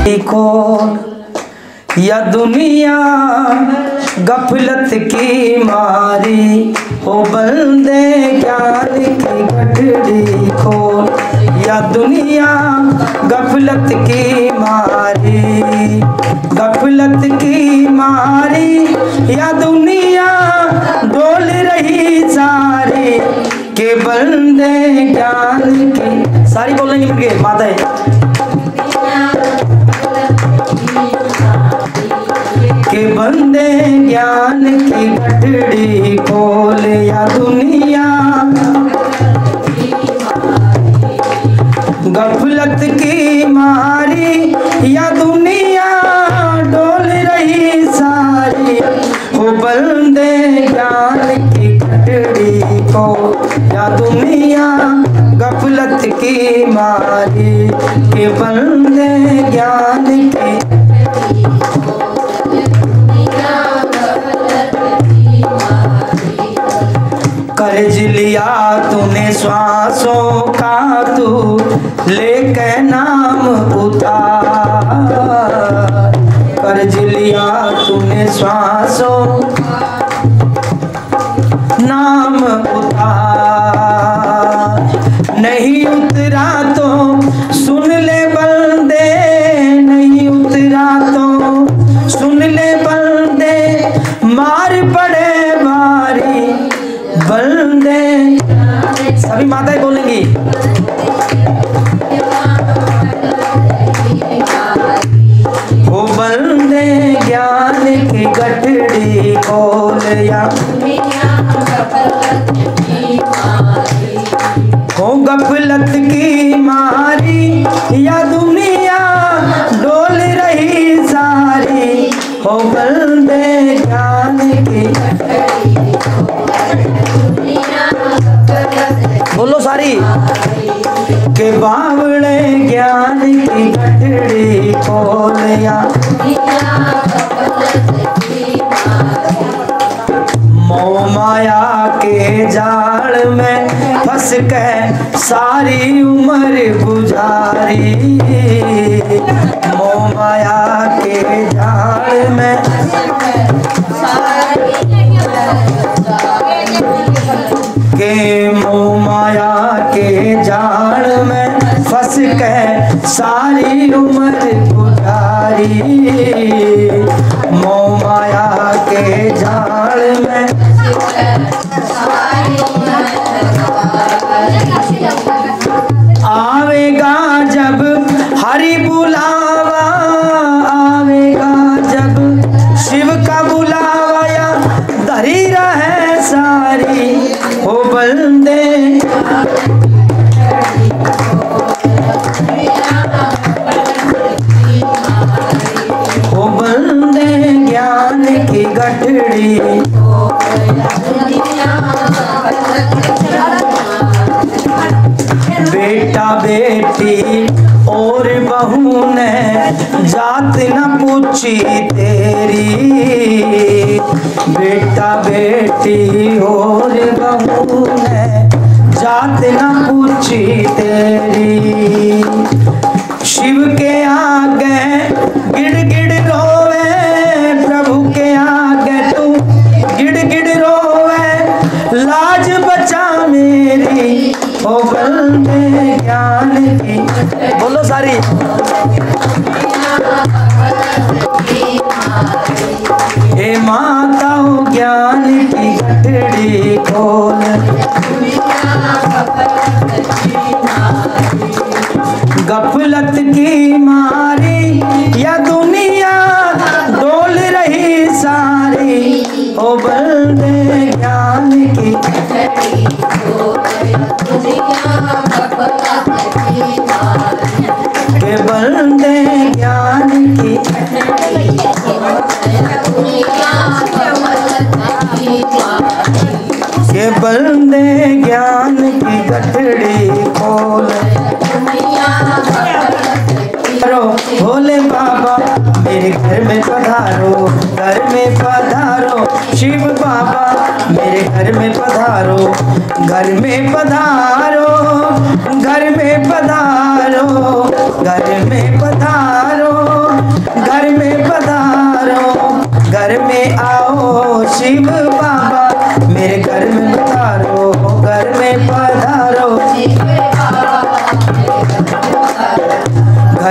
को या दुनिया गफलत की मारी, हो बंदे ज्ञान की गठरी खोल। या दुनिया गफलत की मारी, गफलत की मारी, या दुनिया डोल रही सारी, के बंदे ज्ञान की सारी बोलेंगे मिलके माता है के बंदे ज्ञान की गठरी खोल। या दुनिया गफलत की मारी, या दुनिया डोल रही सारी, हो बंदे ज्ञान की गठरी खोल। या दुनिया गफलत की मारी, के बंदे ज्ञान की कर्ज लिया तूने श्वासों का, तू लेके नाम उतार। कर्ज लिया तूने श्वासों नाम उतार। नहीं उतरा तो सुन ले बंदे, नहीं उतरा तो सुन ले बंदे, मार पड़े भारी बंदे। सभी माताएं बोलेंगी हो बंदे ज्ञान की गठरी खोल। या हो गफलत की मारी, या दुनिया डोल रही सारी, हो बंदे ज्ञान की बोलो सारी, के बावड़े ज्ञान की गठरी खोल। या मोह माया के जाल में फंस के सारी उम्र गुजारी, मोह माया के जाल में के मोह माया के जाल में फंस के सारी उम्र गुजारी, मोह माया के जाल में आवेगा जब हरि बुलावा, आवेगा जब शिव का बुलावा, या धरी रहे सारी, हो बंदे हो बंदे ज्ञान की गठरी। बेटा बेटी और बहू ने जात न पूछी तेरी, बेटा बेटी और बहू ने जात न पूछी तेरी। शिव के आगे गिड़ गिड़ रोवे, प्रभु के आगे तू गिड़ गिड़ रोवे, लाज बचा मेरी, हो बंदे ज्ञान की बोलो सारी। हे माता हो ज्ञान की गठरी खोल। गफलत की मारी, या दुनिया डोल रही सारी, हो बंदे ज्ञान की के बंदे ज्ञान की के बंदे ज्ञान की गठरी खोल। भोले बाबा मेरे घर में पधारो, घर में पधारो, शिव बाबा मेरे घर में पधारो, घर में पधारो, घर में पधारो, घर में पधारो।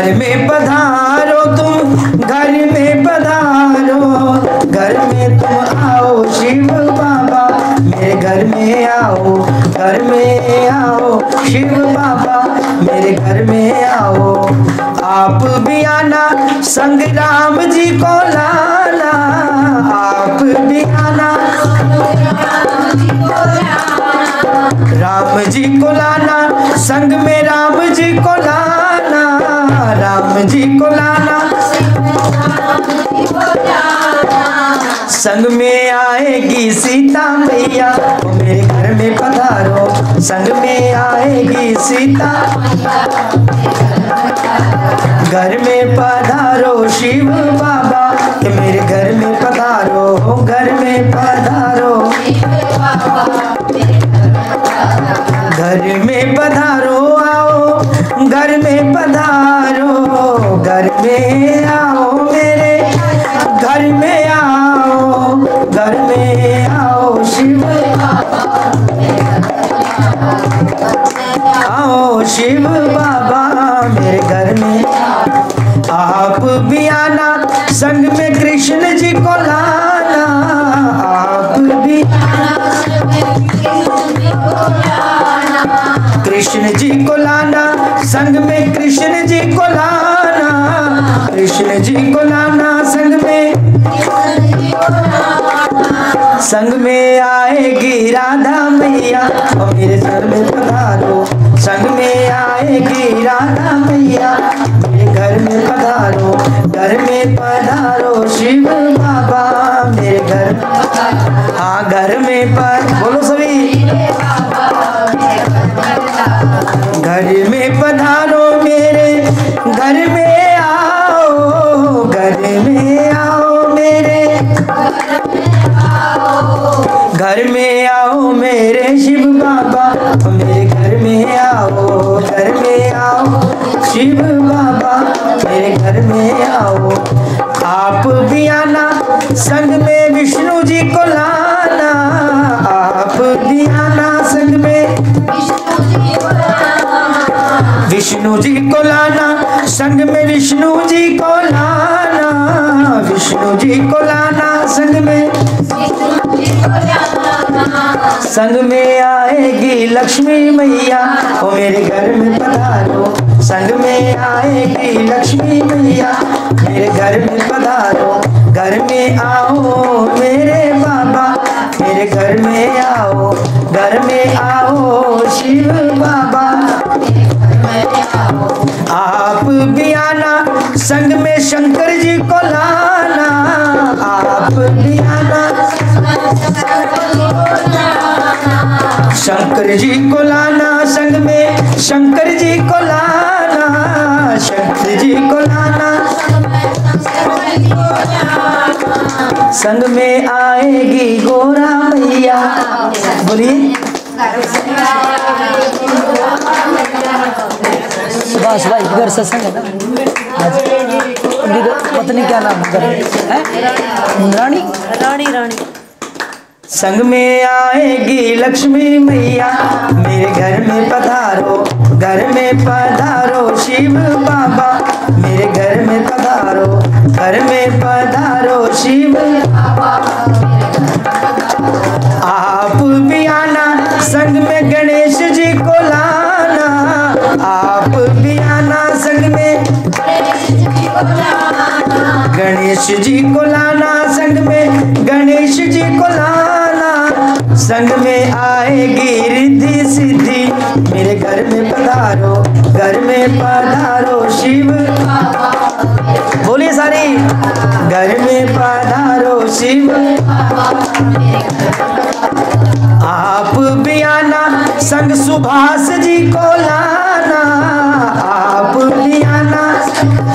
घर में पधारो तुम, घर में पधारो, घर में तुम आओ शिव बाबा, मेरे घर में आओ, घर में आओ शिव बाबा, मेरे घर में आओ। आप भी आना संग राम जी को लाना, आप भी आना राम जी को लाना, संग में राम जी को लाना, राम जी को लाना, संग में आएगी सीता मैया, वो मेरे घर में पधारो, संग में आएगी सीता, घर में पधारो शिव बाबा, कि मेरे घर में पधारो, घर में पधारो, घर में पधारो आओ, घर में पधारो, घर में आओ मेरे, घर में आओ, घर में आओ शिव, आओ शिव बाबा, मेरे घर में। आप भी आना संग में कृष्ण जी को लाना, आप भी कृष्ण जी को लाना, संग में कृष्ण जी को लाना, कृष्ण जी को लाना, संग में, संग में आएगी राधा मैया, और मेरे घर में पधारो, संग में आएगी राधा मैया, मेरे घर में पधारो, घर में पधारो शिव बाबा, मेरे घर, हाँ घर में बोलो सभी, घर में पधारो मेरे, घर में आओ, घर में आओ मेरे, घर में आओ मेरे शिव बाबा, मेरे घर में आओ, घर में आओ शिव बाबा, मेरे घर में आओ। आप भी आना संग में विष्णु जी को लाना, आप भी आना संग में विष्णु जी को लाना, संग में विष्णु जी को लाना, विष्णु जी को लाना, संग में, संग में आएगी लक्ष्मी मैया, वो मेरे घर में पधारो, संग में आएगी लक्ष्मी मैया, मेरे घर में पधारो, घर में आओ मेरे बाबा, मेरे घर में आओ, घर में आओ शिव बाबा। आप भी आना संग में शंकर जी को लाना, आप भी आना शंकर जी को लाना, संग में शंकर जी को लाना, शंकर जी को लाना, संग में आएगी गोरा मैया, बोलिए सुबह सुबह इधर सत्संग है ना आज, पत्नी क्या नाम है रानी, रानी रानी, संग में आएगी लक्ष्मी मैया, मेरे घर में पधारो, घर में पधारो शिव बाबा, मेरे घर में पधारो, घर में पधारो शिव बाबा। आप भी आना संग में गणेश जी को लाना, आप भी आना संग में गणेश जी को लाना, संग में गणेश जी को लाना, संग में आएगी रिद्धि सिद्धि, मेरे घर में पधारो, घर में पधारो शिव, बोलिए सारी, घर में पधारो शिव। आप भी आना संग सुभाष जी को लाना, आप भी आना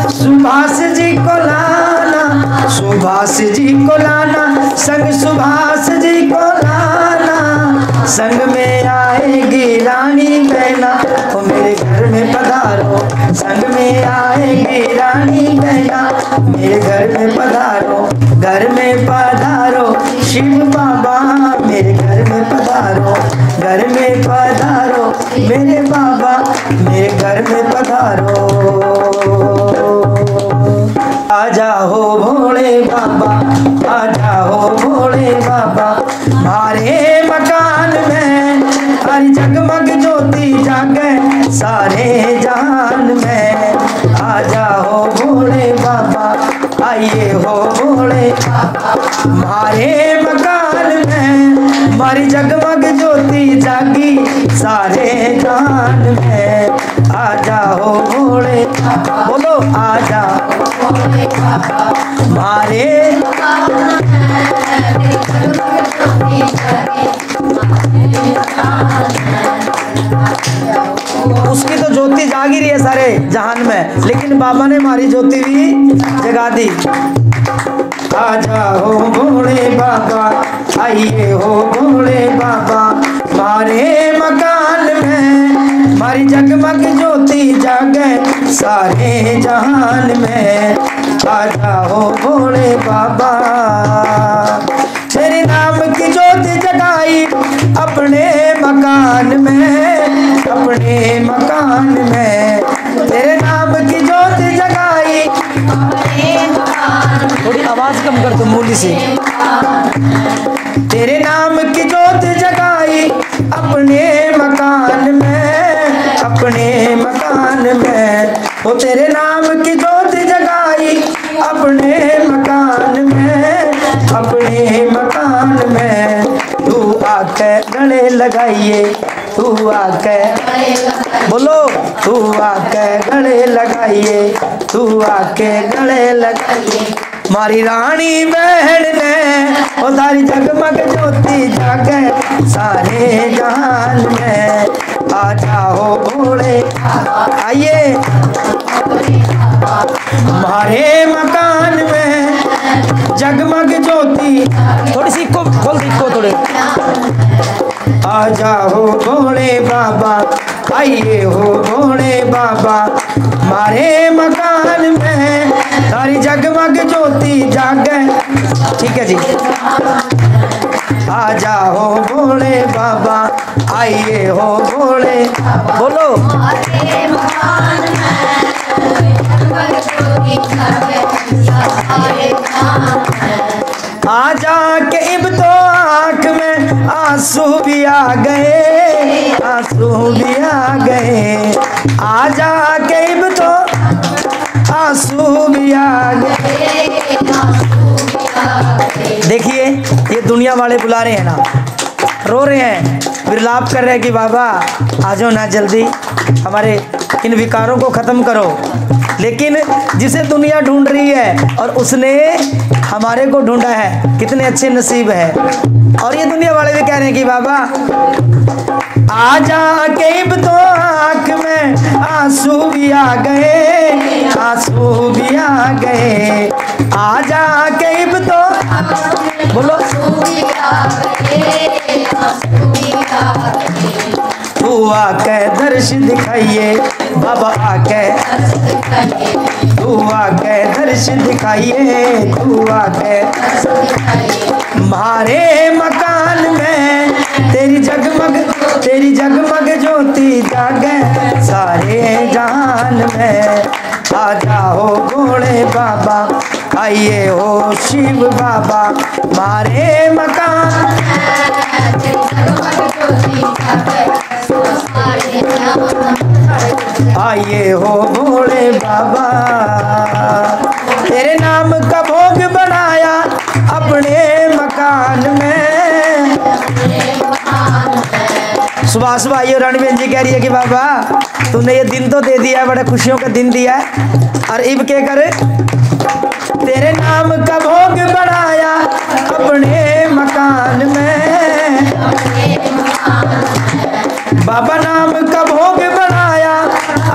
सुभाष जी को लाना, सुभाष जी को लाना, संग सुभाष जी को लाना, संग में आएगी रानी बहना, वो मेरे घर में पधारो, संग में आएगी रानी बहना, मेरे घर में पधारो, घर में पधारो शिव बाबा, मेरे घर में पधारो, घर में पधारो मेरे बाबा, मेरे घर में पधारो। बाबा आइए हो भोले मारे मकान में मारी जगमग ज्योति जागी सारे जान में आ जाओ भोले बोलो आ जाओ मारे उसकी तो ज्योति जाग ही रही है सारे जहान में, लेकिन बाबा ने हमारी ज्योति भी जगा दी। आ जाओ भोले बाबा आइए हो भोले बाबा मारे मकान में मारी जगमग ज्योति जागे सारे जहान में आ जाओ भोले बाबा तेरे नाम की ज्योति जगाई अपने मकान में अपने मकान में तेरे नाम की ज्योति जगाई थोड़ी आवाज कम कर दो मूली से तेरे नाम की ज्योति जगाई अपने मकान में अपने मकान में वो तेरे नाम की ज्योति जगाई अपने मकान में अपने मकान में तू आके गले लगाइए तू आके बोलो तू आके गले लगाइए तू आके गले लगाइए मारी रानी बहन ने वो सारी जगमग ज्योति जागे सारे जहान में आ जाओ भोले आइए हमारे मकान में जगमग ज्योति थोड़ी सी को खोल दी को थोड़े आ जाओ भोले बाबा आइए हो भोले बाबा हमारे मकान में सारी जगमग ज्योति जागे ठीक है जी आ जाओ भोले बाबा आइए हो भोले बोलो आ जाके इब तो आँख में आंसू भी आ गए आंसू भी आ गए आ जाके इब तो आंसू भी आ गए। देखिए ये दुनिया वाले बुला रहे हैं ना, रो रहे हैं, विलाप कर रहे हैं कि बाबा आ जाओ ना जल्दी, हमारे इन विकारों को ख़त्म करो। लेकिन जिसे दुनिया ढूंढ रही है और उसने हमारे को ढूंढा है, कितने अच्छे नसीब है। और ये दुनिया वाले भी कह रहे हैं कि बाबा आ जाके इब तो आँख में आंसू भी आ गए आंसू भी आ गए आ जाके इब तो बोलो तू आके दर्श दिखाइए बाबा आके तू आके दर्श दिखाइए तू आके हमारे मकान में तेरी जगमग ज्योति जागे सारे जहान में आ जाओ भोले बाबा आइए हो शिव बाबा हमारे मकान आइए हो भोले बाबा तेरे नाम का भोग बनाया अपने मकान में। सुबह सुबह आइए रानी बहन जी कह रही है कि बाबा तूने ये दिन तो दे दिया है, बड़े खुशियों का दिन दिया है, और इब क्या करे तेरे नाम का भोग बनाया अपने मकान में। बाबा नाम का भोग बनाया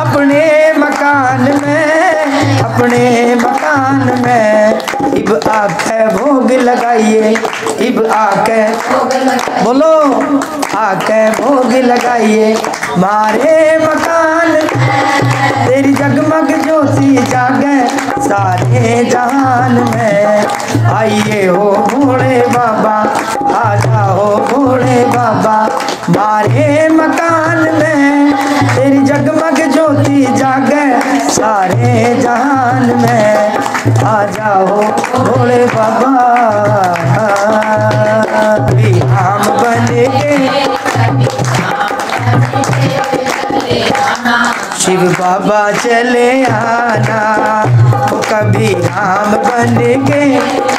अपने मकान में अपने मकान में। इब आके भोग लगाइए इब आके बोलो आके भोग लगाइए मारे मकान तेरी जगमग ज्योति जागे सारे जहान में। आइए हो भोले बाबा आ जाओ भोले बाबा मारे मकान में तेरी जगमग ज्योति जागे सारे जहान में। आ जाओ भोले बाबा हम बन के शिव बाबा चले आना, वो कभी कभी राम बन के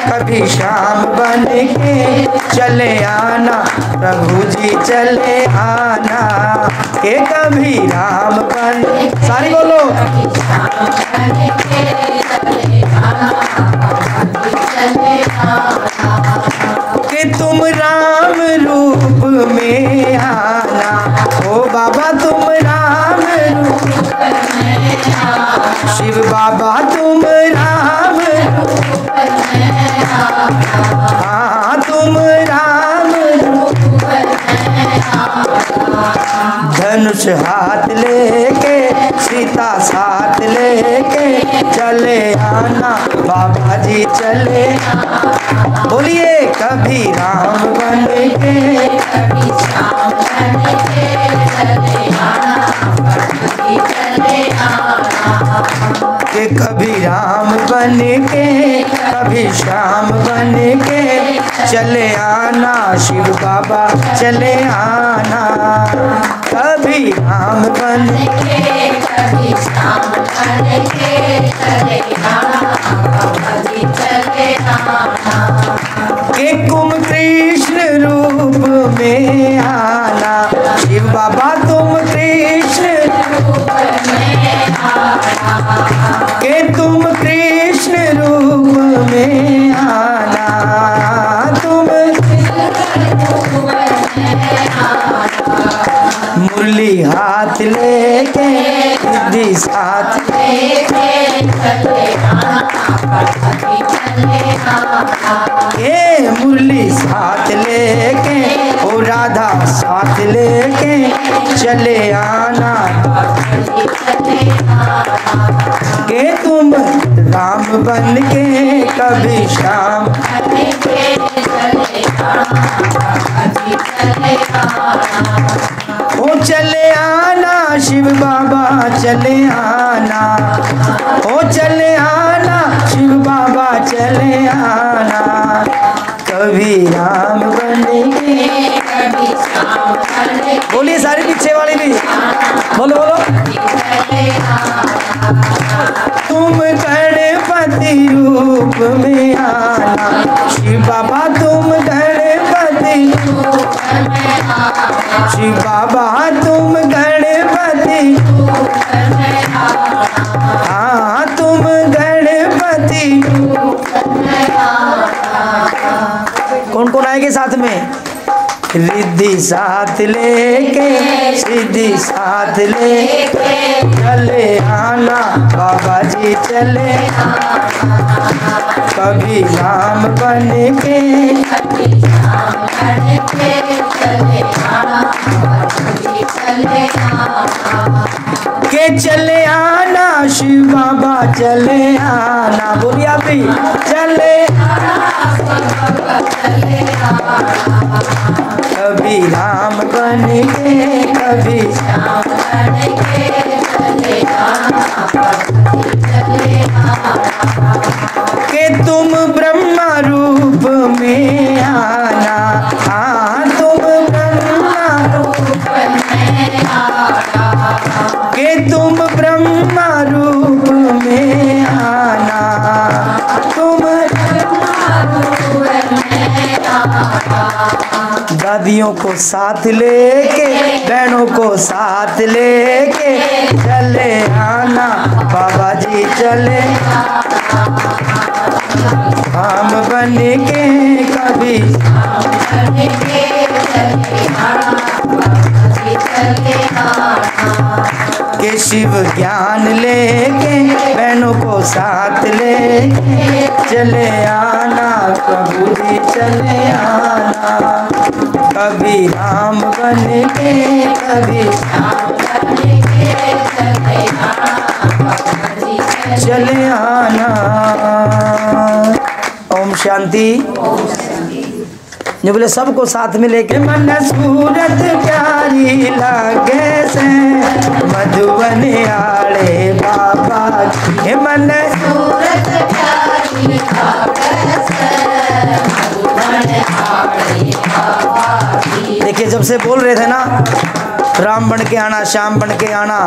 कभी श्याम बन के चले आना प्रभु जी चले आना। के कभी राम बन, सारी बोलो, कि तुम राम रूप में आना। ओ बाबा तुम राम रूप में आना। शिव बाबा तुम राम रूप में आना। हाँ तुम राम रूप में आना। धनुष हाथ लेके सीता साथ लेके चले आना बाबा जी चले। बोलिए कभी राम बन के कभी श्याम बन के चले आना बाबा जी चले आना। कि कभी राम बन के कभी श्याम बन के चले आना शिव बाबा चले आना। कभी राम बन के कभी श्याम बन के चले आना बाबा जी चले आना। कि तुम कृष्ण रूप में आना शिव बाबा तुम कृष्ण रूप में आना। कि तुम कृष्ण रूप में आना। तुम मुरली हाथ लेके सिद्धि साथ लेके चले आना। ये मुरली साथ लेके ओ राधा साथ लेके चले आना। के तुम राम बन के कभी श्याम ओ चले आना शिव बाबा चले आना। ओ चले आना शिव बाबा चले आना। कभी राम बनेंगे कभी श्याम बनेंगे। बोलिए सारे पीछे वाले भी बोलो बोलो। तुम गणपति रूप में आना शिव बाबा तुम गणपति रूप में आना। शिव बाबा तुम गणपति रूप में आना। हाँ तुम गणपति रूप में आना। कौन कौन आएंगे साथ में? रिद्धि साथ लेके सिद्धि साथ लेके चले आना बाबा जी चले आना। कभी राम बन के कभी श्याम बन के चले आना बाबा जी चले आना। के चले आना शिव बाबा चले आना। बोलिए आप भी चले आना चले आना। कभी राम बन के कभी श्याम बन के चले आना चले आना। कि तुम ब्रह्मा रूप में आना। हाँ तुम ब्रह्मा रूप में आना। कि तुम ब्रह्मा रूप में आना। तुम ब्रह्मा रूप में आना। दादियों को साथ लेके बहनों को साथ लेके चले आना बाबा जी चले। हम बन के कभी के शिव ज्ञान लेके बहनों को साथ लेके चले आना प्रभु जी चले आना। कभी राम बन के कभी श्याम बन के चले आना चले आना। ओम शांति। जो बोले सबको साथ में लेके मन सूरत प्यारी लागे से मधुबन आड़े बाबा के मन सूरत प्यारी लागे से मधुबन आड़े बाबा की। देखिए जब से बोल रहे थे ना राम बन के आना श्याम बन के आना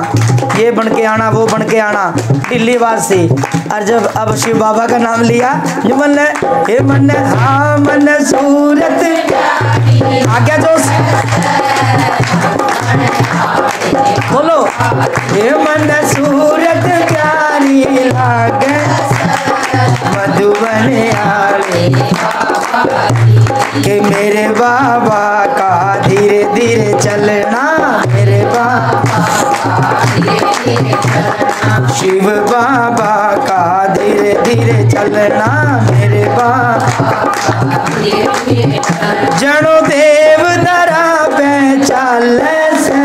ये बन के आना वो बन के आना दिल्ली वासी और जब अब शिव बाबा का नाम लिया, जो मन हे मन हाँ मन सूरत आ गया जोश, बोलो हे मन सूरत प्यारी लागे मधुबन आले कि मेरे बाबा का धीरे धीरे चलना, मेरे बाबा शिव बाबा का धीरे धीरे चलना, मेरे बाबा जनो देव दरा पे चाले से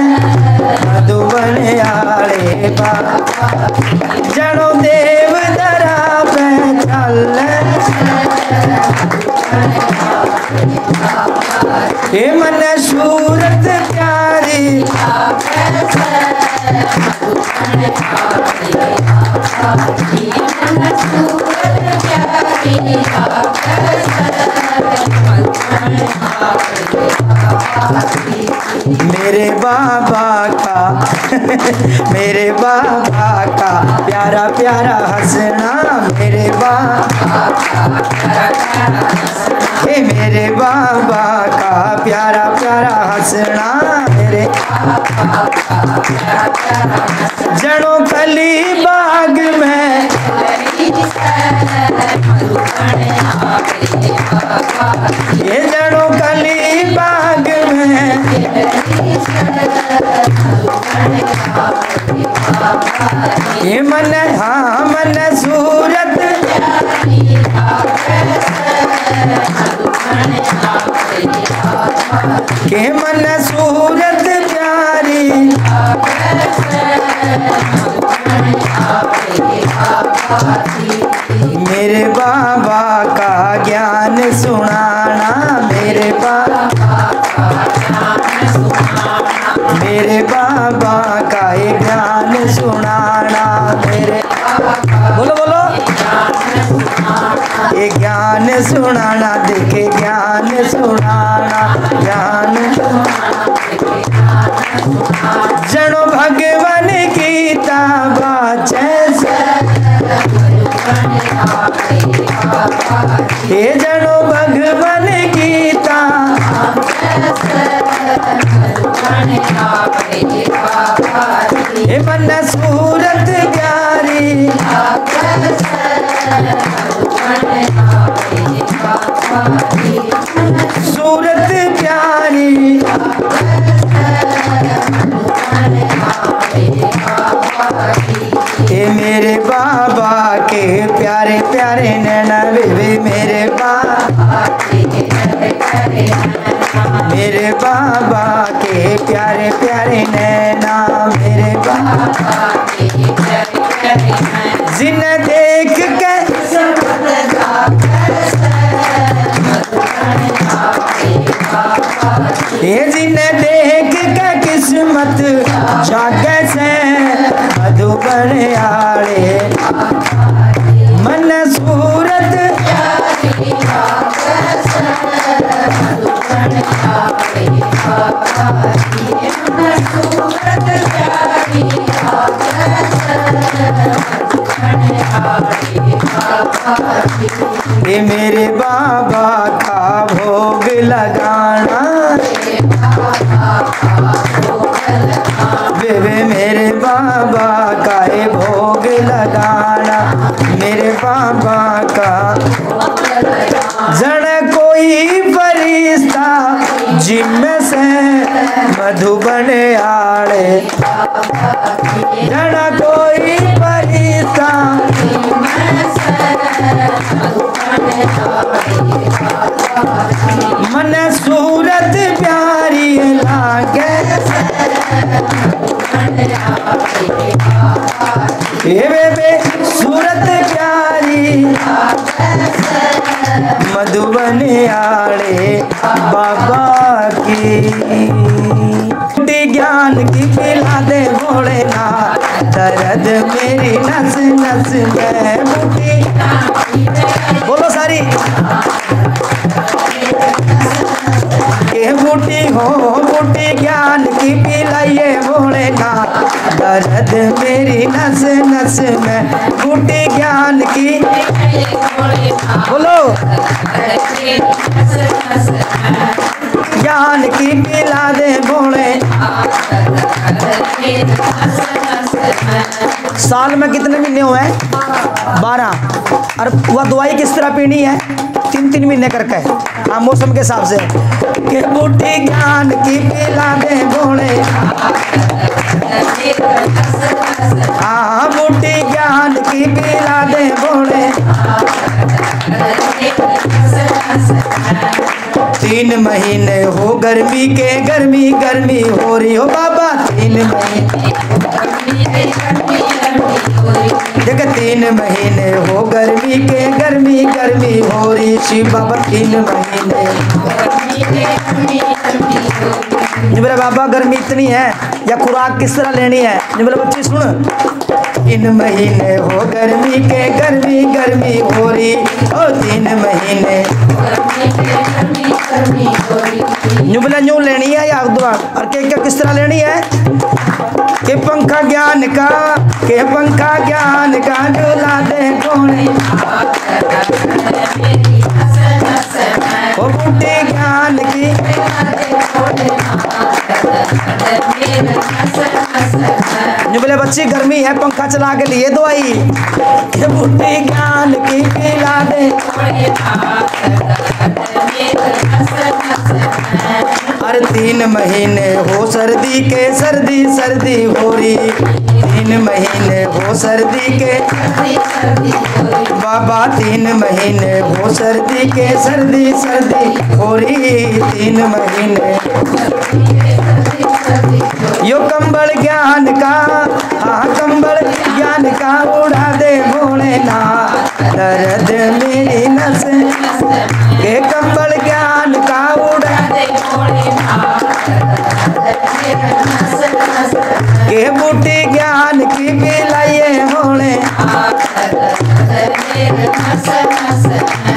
मधुबन आले बाबा, जनो देव दरा पे चाले हे मन सूरत प्यारी मेरे बाबा का मेरे बाबा का प्यारा प्यारा हंसना, मेरे बाबा हे मेरे बाबा का प्यारा प्यारा हंसना, मेरे जड़ों कली बाग में ये जड़ों कली बाग में ये मन हाँ मन सूरत के मन सूरत प्यारी मेरे बाबा का ज्ञान सुनाना, मेरे बाबा का ये ज्ञान सुनाना, मेरे बोलो बोलो ये ज्ञान सुनाना, देखे ज्ञान सुनाना, ज्ञान जनो भगवान गीता बाचे हे जनो भगवान गीता हे मन सूरत प्यारी सूरत प्यारी हे मेरे बाबा के प्यारे प्यारे नैना बेबे, मेरे बाबा के प्यारे प्यारे नैना, मेरे बाबा जिन्हें देख के ये जिन्हें देख के किस्मत जागे से मधुबन आले मन सूरत ये मेरे बाबा का भोग लगाना, बेबे मेरे बाबा का ये भोग लगाना, मेरे बाबा का जन कोई फरिश्ता जिम्मे से मधुबन आड़े, जन कोई फरिश्ता मन सूरत प्यारी लागे हे बेबे सूरत प्यारी मधुबन आड़े बाबा की ज्ञान की पिला दे भोलेनाथ, दर्द मेरी नस नस में मुठी, बोलो सारी ये बूटी हो बूटी ज्ञान की पिलाइए भोलेनाथ, दर्द मेरी नस नस में बूटी ज्ञान बोलो ज्ञान की पिला दे भोले। साल में कितने महीने हुए हैं? 12। और वह दवाई किस तरह पीनी है? 3-3 महीने करके, हाँ मौसम के हिसाब से। कि बूटी ज्ञान की पिला दे भोले, हाँ बूटी ज्ञान की पिला दे भोले। 3 महीने हो गर्मी के, गर्मी गर्मी हो रही हो बाबा। 3 महीने देख, 3 महीने हो गर्मी के, गर्मी गर्मी हो रही शिव बाबा। 3 महीने जी मेरे बाबा गर्मी इतनी है, या खुराक किस तरह लेनी है? जी मेरे बच्चे सुन, 3 महीने हो गर्मी के, गर्मी गर्मी हो रही ओ। 3 महीने न्यू लेनी है या दुआ और क्या किस तरह लेनी है? के पंखा ज्ञान का, के पंखा ज्ञान का डोला दे कोने, ओ बूटी ज्ञान की। बोले बच्ची गर्मी है, पंखा चला के लिए दवाई। ये बूटी ज्ञान की पिला दे। अरे 3 महीने हो सर्दी के, सर्दी सर्दी हो रही। 3 महीने हो सर्दी के बाबा। 3 महीने हो सर्दी के, सर्दी सर्दी हो रही। 3 महीने यो कंबल ज्ञान का, हाँ कंबल ज्ञान का उड़ा दे भोलेनाथ। दर्द मेरी नस के कंबल ज्ञान का उड़ा दे के बूटी ज्ञान की पिलाइए भोले।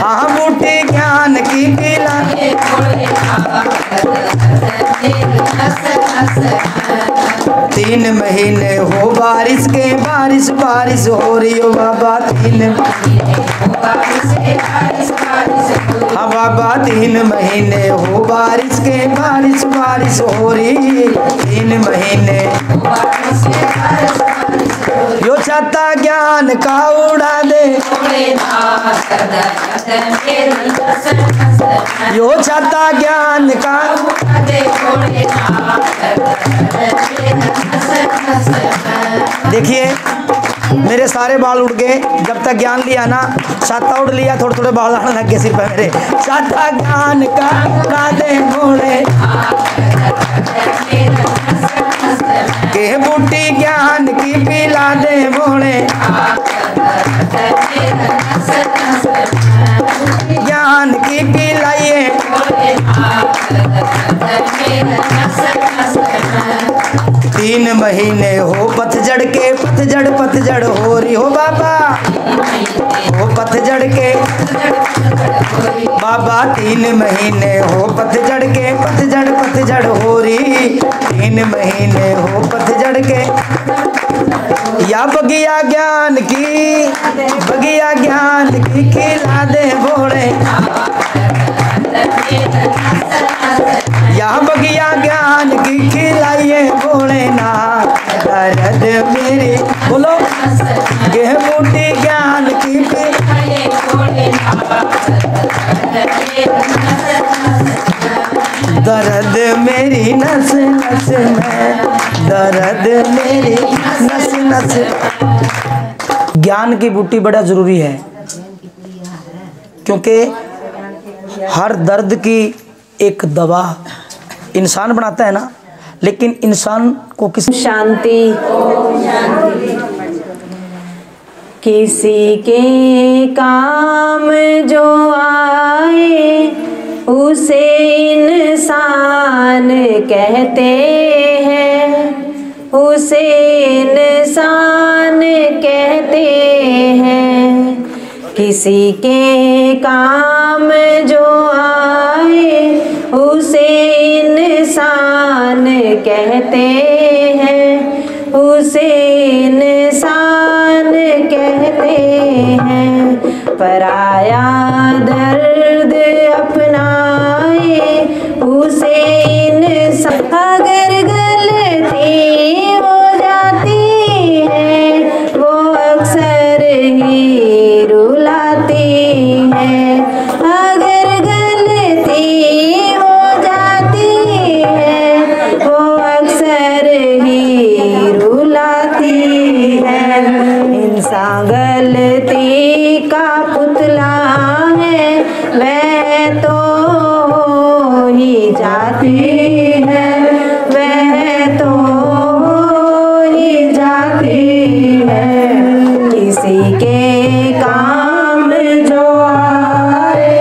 हाँ बूटी ज्ञान की पिलाइए। 3 महीने हो बारिश के, बारिश बारिश हो रही हो बाबा। 3 हाँ बाबा 3 महीने हो बारिश के, बारिश बारिश हो रही। 3 महीने यो छाता ज्ञान का उड़ा दे, यो छाता ज्ञान का। देखिए मेरे सारे बाल उड़ गए, जब तक ज्ञान लिया ना। छाता उड़ लिया, थोड़े थोड़े बाल आने लग गए सिर पे मेरे। छाता ज्ञान का उड़ा दे भोले, के बूटी ज्ञान की पिला दे भोले। ज्ञान की पिलाइए। 3 महीने हो पतझड़ के, पतझड़ पतझड़ हो रही हो बाबा। हो पतझड़ के बाबा। 3 महीने हो पतझड़ के, पतझड़ पतझड़ हो रही। 3 महीने हो पतझड़ के या बगिया ज्ञान की, बगिया ज्ञान की खिला दे भोले। या बगिया ज्ञान की खिलाइए भोलेनाथ। दर्द मेरी बोलो के बूटी ज्ञान की दर्द मेरी नस नस में, दर्द मेरी नस नस। ज्ञान की बूटी बड़ा जरूरी है, क्योंकि हर दर्द की एक दवा इंसान बनाता है ना, लेकिन इंसान को किसी शांति। किसी के काम जो आए उसे इंसान कहते हैं, उसे इंसान कहते हैं। किसी के काम जो आए उसे इंसान कहते हैं, उसे इंसान कहते हैं। पराया दर्द अपनाए उसे इंसान। अगर गलती हो जाती है वो अक्सर ही रुलाती है। अगर गलती हो जाती है वो अक्सर ही रुलाती है। इंसान गलती का पुतला है वह तो हो ही जाती है, वह तो हो ही जाती है। किसी के काम जो आए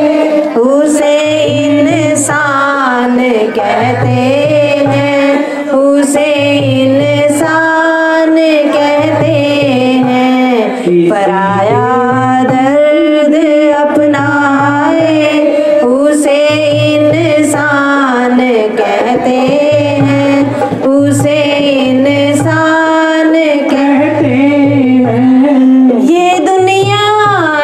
उसे इंसान कहते हैं, उसे इंसान कहते हैं। पराया दर्द अपनाए उसे इंसान कहते हैं, उसे इंसान कहते हैं। ये दुनिया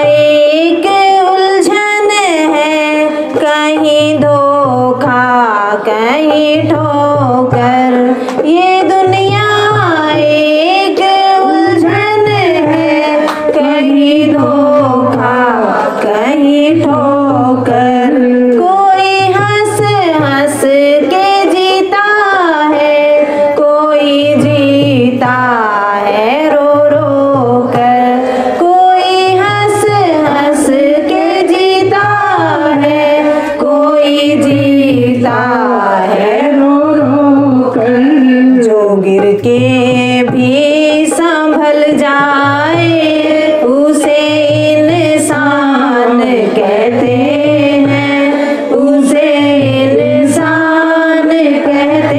एक उलझन है, कहीं धोखा कहीं ठोकर। ये दुनिया एक उलझन है, कहीं धोखा कहीं ठोकर। कोई हंस हंस के जीता है, कोई जीता है रो रो कर। कोई हंस हंस के जीता है, कोई जीता है रो रो कर। जो गिर के भी संभल जाए उसे इंसान कहते हैं, उसे इंसान कहते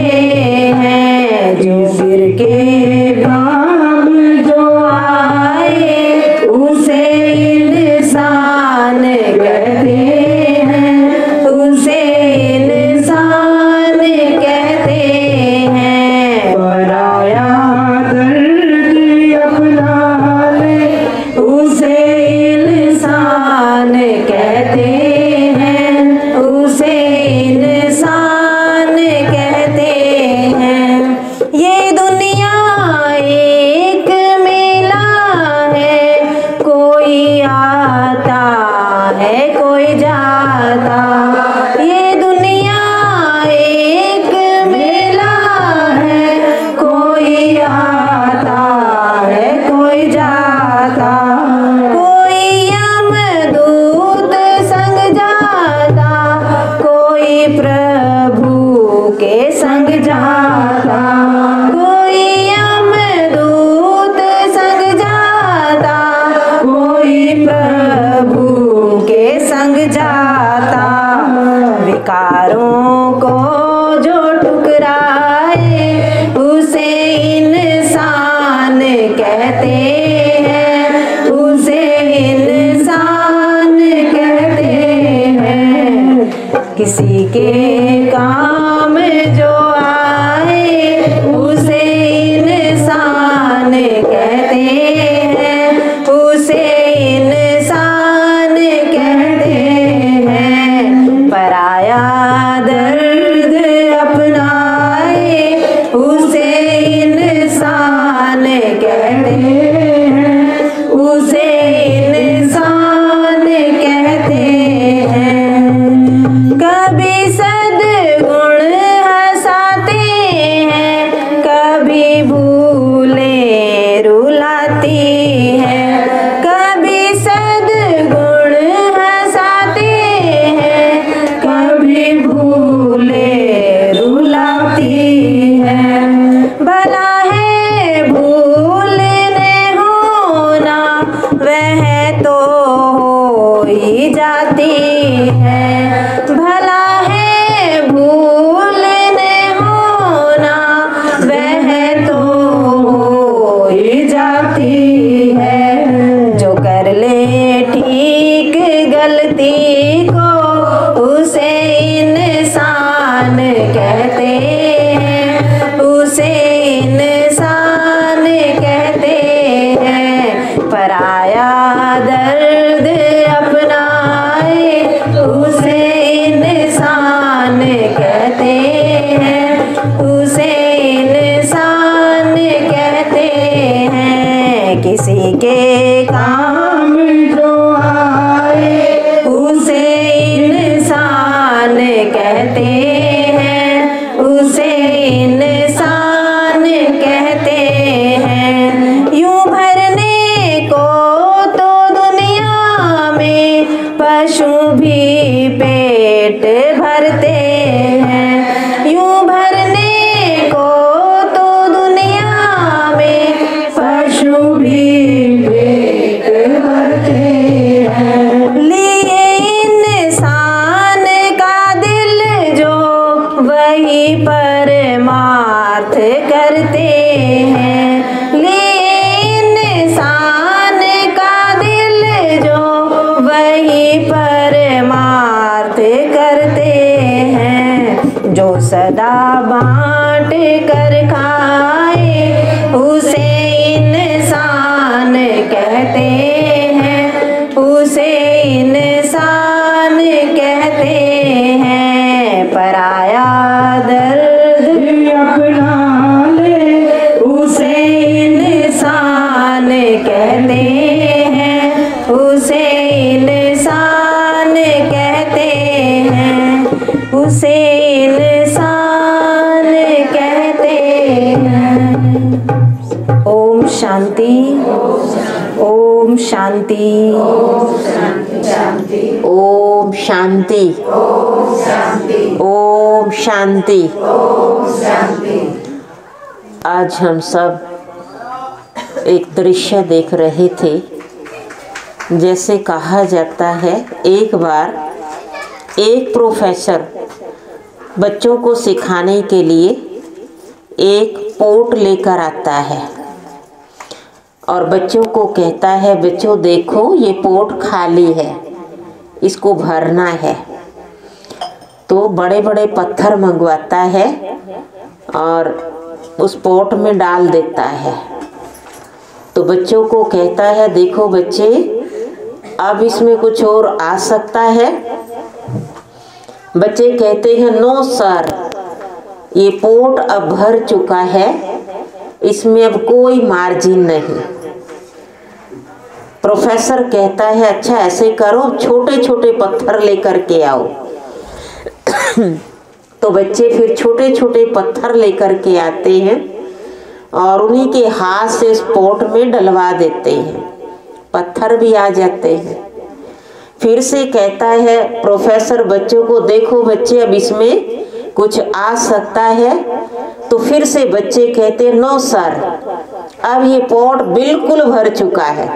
हैं। जो गिर के काम जो आए उसे इंसान कहते हैं, उसे इंसान कहते हैं। पराया दर्द अपना ले उसे इंसान कहते हैं, उसे इंसान कहते हैं। ये दुनिया एक मेला है, कोई आता है कोई जाता। ये दुनिया एक मेला है, कोई आता है कोई जाता। कोई यमदूत संग जाता, कोई प्रभु के संग जाता। कोई यमदूत संग जाता, कोई प्रभु के संग जाता। विकारों को जो ठुकराए उसे इंसान कहते हैं, उसे इंसान कहते हैं। किसी के काम जो आए उसे इंसान कहते हैं, उसे इंसान कहते हैं। पराया दर्द अपनाए उसे इंसान कहते हैं, उसे इंसान कहते हैं। कभी सद्गुण हंसाते हैं, कभी भूलें रुलाती हैं। कभी सद्गुण हंसाते हैं, कभी भूलें रुलाती हैं। भला है भूलने होना, वह तो हो ही जाती है। भला है भूलने होना, वह तो हो ही जाती है। जो कर ले ठीक गलती को उसे इंसान कहते हैं, उसे इंसान कहते हैं। पराया दर्द पशु भी पेट भरते हैं। यूं भरने को तो दुनिया में पशु भी पेट भरते हैं। लिए इंसान का दिल जो वही परमार्थ करते हैं। लिए इंसान का दिल जो वही परमार्थ करते हैं। जो सदा बांट कर खाए उसे इंसान कहते हैं। उसे इंसान कहते हैं। पराया दर्द अपना ले उसे इंसान कहते हैं। उसे इंसान कहते हैं। उसे इंसान कहते हैं। ओम शांति। ओम शांति। ओम शांति। ओम शांति। आज हम सब एक दृश्य देख रहे थे। जैसे कहा जाता है, एक बार एक प्रोफेसर बच्चों को सिखाने के लिए एक पोट लेकर आता है और बच्चों को कहता है, बच्चों देखो ये पोट खाली है, इसको भरना है। तो बड़े बड़े पत्थर मंगवाता है और उस पोट में डाल देता है। तो बच्चों को कहता है, देखो बच्चे, अब इसमें कुछ और आ सकता है। बच्चे कहते हैं, नो सर, ये पोट अब भर चुका है, इसमें अब कोई मार्जिन नहीं। प्रोफेसर कहता है, अच्छा ऐसे करो, छोटे छोटे पत्थर लेकर के आओ। तो बच्चे फिर छोटे छोटे पत्थर लेकर के आते हैं और उन्हीं के हाथ से इस पोट में डलवा देते हैं। पत्थर भी आ जाते हैं। फिर से कहता है प्रोफेसर बच्चों को, देखो बच्चे, अब इसमें कुछ आ सकता है। तो फिर से बच्चे कहते, नो सर, अब ये पोट बिल्कुल भर चुका है।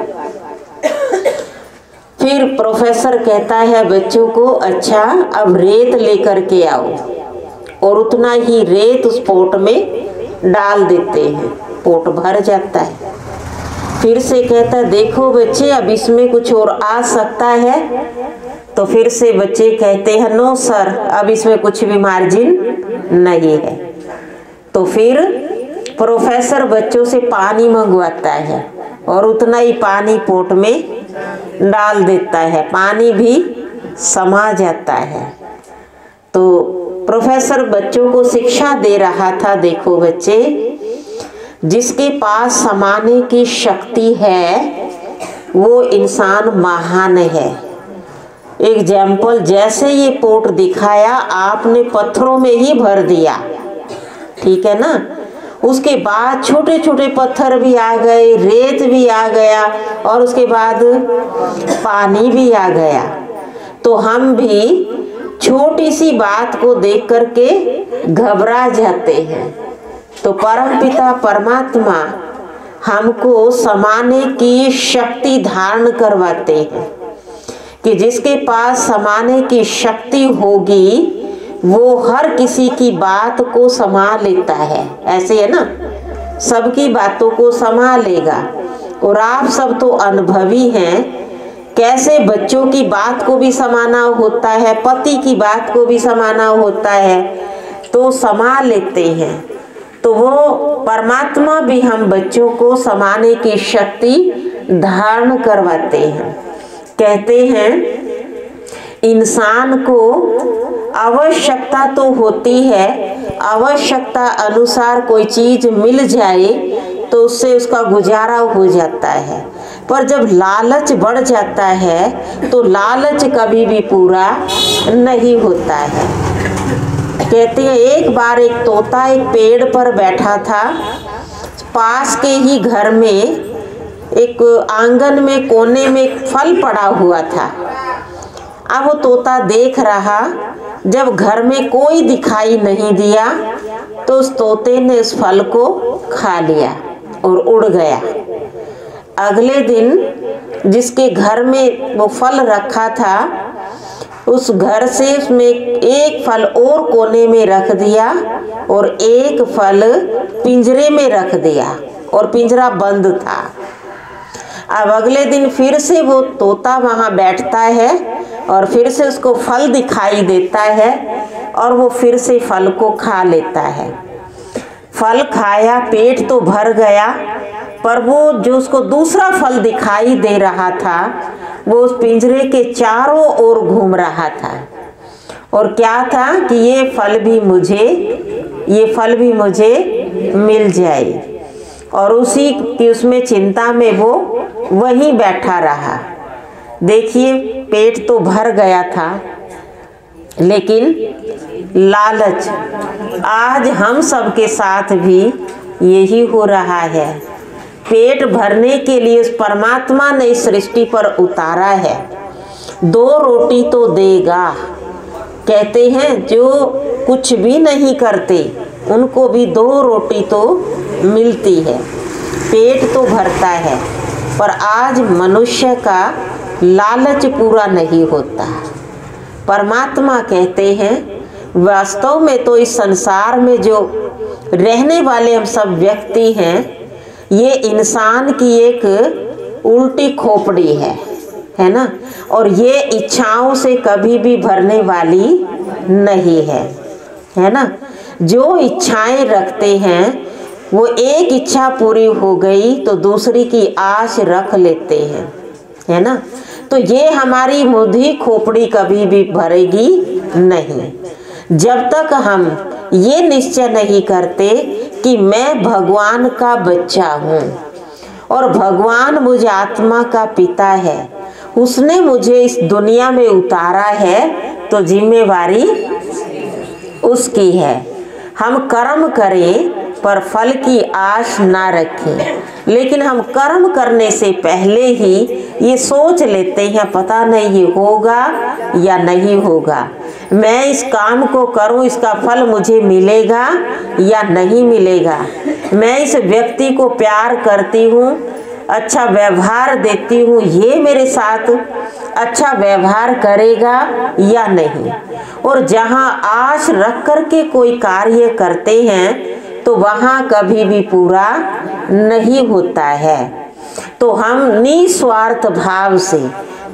फिर प्रोफेसर कहता है बच्चों को, अच्छा अब रेत लेकर के आओ, और उतना ही रेत उस पोट में डाल देते हैं। पोट भर जाता है। फिर से कहता है, देखो बच्चे, अब इसमें कुछ और आ सकता है। तो फिर से बच्चे कहते हैं, नो सर, अब इसमें कुछ भी मार्जिन नहीं है। तो फिर प्रोफेसर बच्चों से पानी मंगवाता है और उतना ही पानी पोट में डाल देता है। पानी भी समा जाता है। तो प्रोफेसर बच्चों को शिक्षा दे रहा था, देखो बच्चे, जिसके पास समाने की शक्ति है वो इंसान महान है। एग्जाम्पल, जैसे ये पोट दिखाया, आपने पत्थरों में ही भर दिया, ठीक है ना। उसके बाद छोटे छोटे पत्थर भी आ गए, रेत भी आ गया, और उसके बाद पानी भी आ गया। तो हम भी छोटी सी बात को देख करके घबरा जाते हैं। तो परमपिता परमात्मा हमको समाने की शक्ति धारण करवाते हैं कि जिसके पास समाने की शक्ति होगी वो हर किसी की बात को समा लेता है। ऐसे है ना, सबकी बातों को समा लेगा। और आप सब तो अनुभवी हैं, कैसे बच्चों की बात को भी समाना होता है, पति की बात को भी समाना होता है, तो समा लेते हैं। तो वो परमात्मा भी हम बच्चों को समाने की शक्ति धारण करवाते हैं। कहते हैं इंसान को आवश्यकता तो होती है, आवश्यकता अनुसार कोई चीज मिल जाए तो उससे उसका गुजारा हो जाता है। पर जब लालच बढ़ जाता है तो लालच कभी भी पूरा नहीं होता है। कहते हैं एक बार एक तोता एक पेड़ पर बैठा था। पास के ही घर में एक आंगन में कोने में एक फल पड़ा हुआ था। अब वो तोता देख रहा, जब घर में कोई दिखाई नहीं दिया तो उस तोते ने उस फल को खा लिया और उड़ गया। अगले दिन जिसके घर में वो फल रखा था, उस घर से उसमें एक फल और कोने में रख दिया और एक फल पिंजरे में रख दिया और पिंजरा बंद था। अब अगले दिन फिर से वो तोता वहाँ बैठता है और फिर से उसको फल दिखाई देता है और वो फिर से फल को खा लेता है। फल खाया, पेट तो भर गया, पर वो जो उसको दूसरा फल दिखाई दे रहा था वो उस पिंजरे के चारों ओर घूम रहा था। और क्या था कि ये फल भी मुझे मिल जाए। और उसी की उसमें चिंता में वो वहीं बैठा रहा। देखिए, पेट तो भर गया था, लेकिन लालच आज हम सबके साथ भी यही हो रहा है। पेट भरने के लिए उस परमात्मा ने इस सृष्टि पर उतारा है। 2 रोटी तो देगा। कहते हैं जो कुछ भी नहीं करते उनको भी 2 रोटी तो मिलती है, पेट तो भरता है। पर आज मनुष्य का लालच पूरा नहीं होता। परमात्मा कहते हैं वास्तव में तो इस संसार में जो रहने वाले हम सब व्यक्ति हैं, ये इंसान की एक उल्टी खोपड़ी है ना। और ये इच्छाओं से कभी भी भरने वाली नहीं है ना। जो इच्छाएं रखते हैं वो एक इच्छा पूरी हो गई तो दूसरी की आश रख लेते हैं, है ना। तो ये हमारी मुंधी खोपड़ी कभी भी भरेगी नहीं जब तक हम ये निश्चय नहीं करते कि मैं भगवान का बच्चा हूँ और भगवान मुझे आत्मा का पिता है, उसने मुझे इस दुनिया में उतारा है, तो जिम्मेवारी उसकी है। हम कर्म करें पर फल की आश ना रखें, लेकिन हम कर्म करने से पहले ही ये सोच लेते हैं पता नहीं ये होगा या नहीं होगा, मैं इस काम को करूं इसका फल मुझे मिलेगा या नहीं मिलेगा, मैं इस व्यक्ति को प्यार करती हूँ, अच्छा व्यवहार देती हूँ, ये मेरे साथ अच्छा व्यवहार करेगा या नहीं। और जहाँ आश रख कर के कोई कार्य करते हैं तो वहाँ कभी भी पूरा नहीं होता है। तो हम निस्वार्थ भाव से,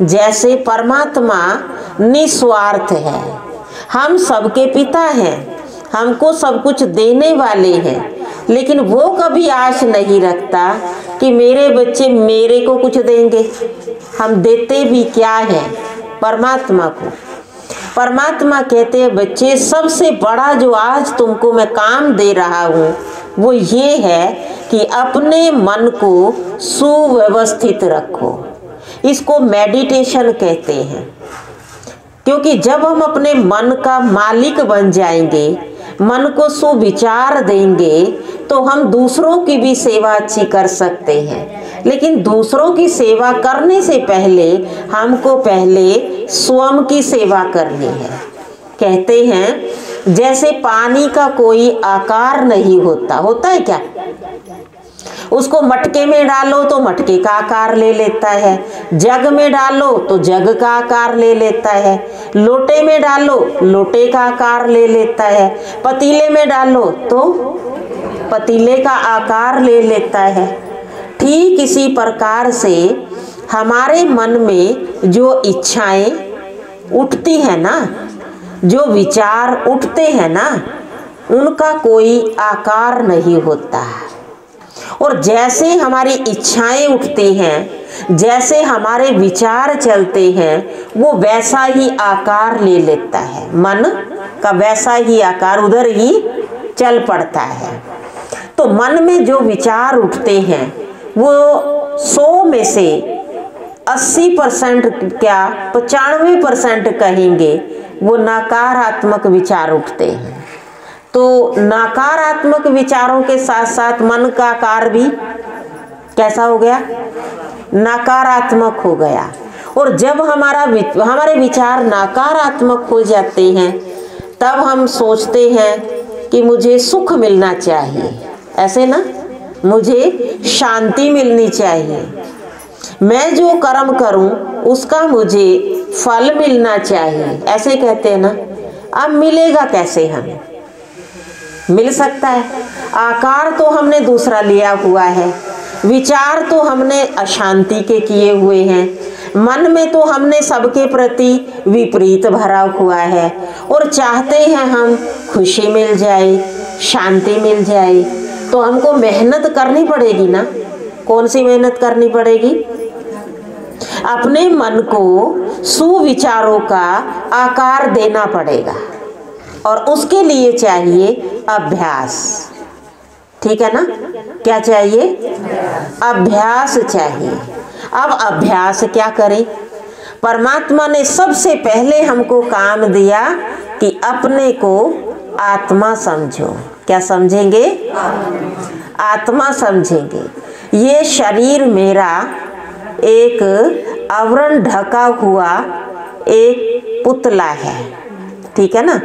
जैसे परमात्मा निस्वार्थ है, हम सबके पिता हैं, हमको सब कुछ देने वाले हैं, लेकिन वो कभी आश नहीं रखता कि मेरे बच्चे मेरे को कुछ देंगे। हम देते भी क्या है परमात्मा को। परमात्मा कहते हैं बच्चे सबसे बड़ा जो आज तुमको मैं काम दे रहा हूँ वो ये है कि अपने मन को सुव्यवस्थित रखो। इसको मेडिटेशन कहते हैं, क्योंकि जब हम अपने मन का मालिक बन जाएंगे, मन को सुविचार देंगे, तो हम दूसरों की भी सेवा अच्छी कर सकते हैं। लेकिन दूसरों की सेवा करने से पहले हमको पहले स्वयं की सेवा करनी है। कहते हैं जैसे पानी का कोई आकार नहीं होता, होता है क्या? उसको मटके में डालो तो मटके का आकार ले लेता है, जग में डालो तो जग का आकार ले लेता है, लोटे में डालो लोटे का आकार ले लेता है, पतीले में डालो तो पतीले का आकार ले लेता है। ठीक इसी प्रकार से हमारे मन में जो इच्छाएं उठती है ना, जो विचार उठते हैं ना, उनका कोई आकार नहीं होता। और जैसे हमारी इच्छाएं उठती हैं, जैसे हमारे विचार चलते हैं, वो वैसा ही आकार ले लेता है। मन का वैसा ही आकार उधर ही चल पड़ता है। तो मन में जो विचार उठते हैं वो 100 में से 80% क्या 95% कहेंगे वो नकारात्मक विचार उठते हैं। तो नकारात्मक विचारों के साथ साथ मन का आकार भी कैसा हो गया? नकारात्मक हो गया। और जब हमारे विचार नकारात्मक हो जाते हैं तब हम सोचते हैं कि मुझे सुख मिलना चाहिए, ऐसे ना, मुझे शांति मिलनी चाहिए, मैं जो कर्म करूं उसका मुझे फल मिलना चाहिए, ऐसे कहते हैं ना। अब मिलेगा कैसे हमें? मिल सकता है, आकार तो हमने दूसरा लिया हुआ है, विचार तो हमने अशांति के किए हुए हैं, मन में तो हमने सबके प्रति विपरीत भरा हुआ है और चाहते हैं हम खुशी मिल जाए, शांति मिल जाए, तो हमको मेहनत करनी पड़ेगी ना। कौन सी मेहनत करनी पड़ेगी? अपने मन को सुविचारों का आकार देना पड़ेगा और उसके लिए चाहिए अभ्यास। ठीक है ना? क्या चाहिए? अभ्यास चाहिए। अब अभ्यास क्या करें? परमात्मा ने सबसे पहले हमको काम दिया कि अपने को आत्मा समझो। क्या समझेंगे? आत्मा समझेंगे। ये शरीर मेरा एक आवरण ढका हुआ एक पुतला है, ठीक है ना।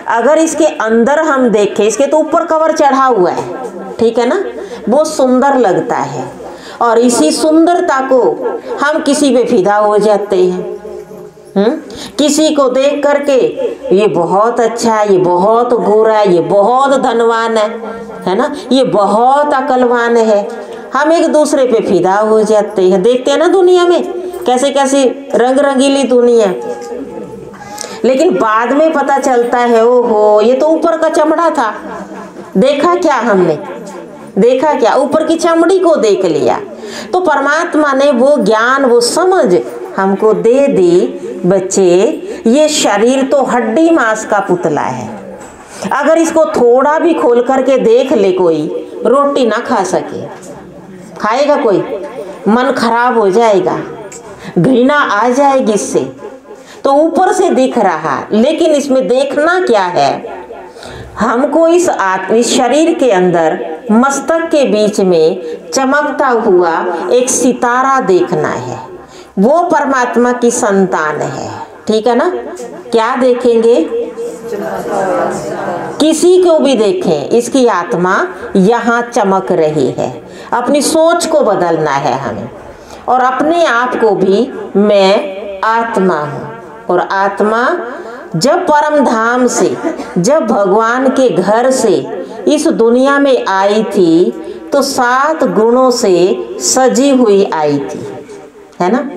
अगर इसके अंदर हम देखें, इसके तो ऊपर कवर चढ़ा हुआ है, ठीक है ना, वो सुंदर लगता है और इसी सुंदरता को हम किसी पे फिदा हो जाते हैं। किसी को देख करके ये बहुत अच्छा है, ये बहुत गोरा है, ये बहुत धनवान है ना, ये बहुत अकलवान है, हम एक दूसरे पे फिदा हो जाते हैं। देखते हैं ना दुनिया में कैसे कैसे रंग रंगीली दुनिया, लेकिन बाद में पता चलता है ओहो ये तो ऊपर का चमड़ा था। देखा क्या हमने? देखा क्या? ऊपर की चमड़ी को देख लिया। तो परमात्मा ने वो ज्ञान, वो समझ हमको दे दी। बच्चे, ये शरीर तो हड्डी मांस का पुतला है, अगर इसको थोड़ा भी खोल करके देख ले कोई, रोटी ना खा सके, खाएगा कोई? मन खराब हो जाएगा, घृणा आ जाएगी इससे। तो ऊपर से दिख रहा, लेकिन इसमें देखना क्या है? हमको इस शरीर के अंदर मस्तक के बीच में चमकता हुआ एक सितारा देखना है, वो परमात्मा की संतान है, ठीक है ना। क्या देखेंगे? किसी को भी देखें, इसकी आत्मा यहाँ चमक रही है। अपनी सोच को बदलना है हमें और अपने आप को भी मैं आत्मा हूँ। और आत्मा जब परम धाम से, जब भगवान के घर से इस दुनिया में आई थी तो 7 गुणों से सजी हुई आई थी, है ना।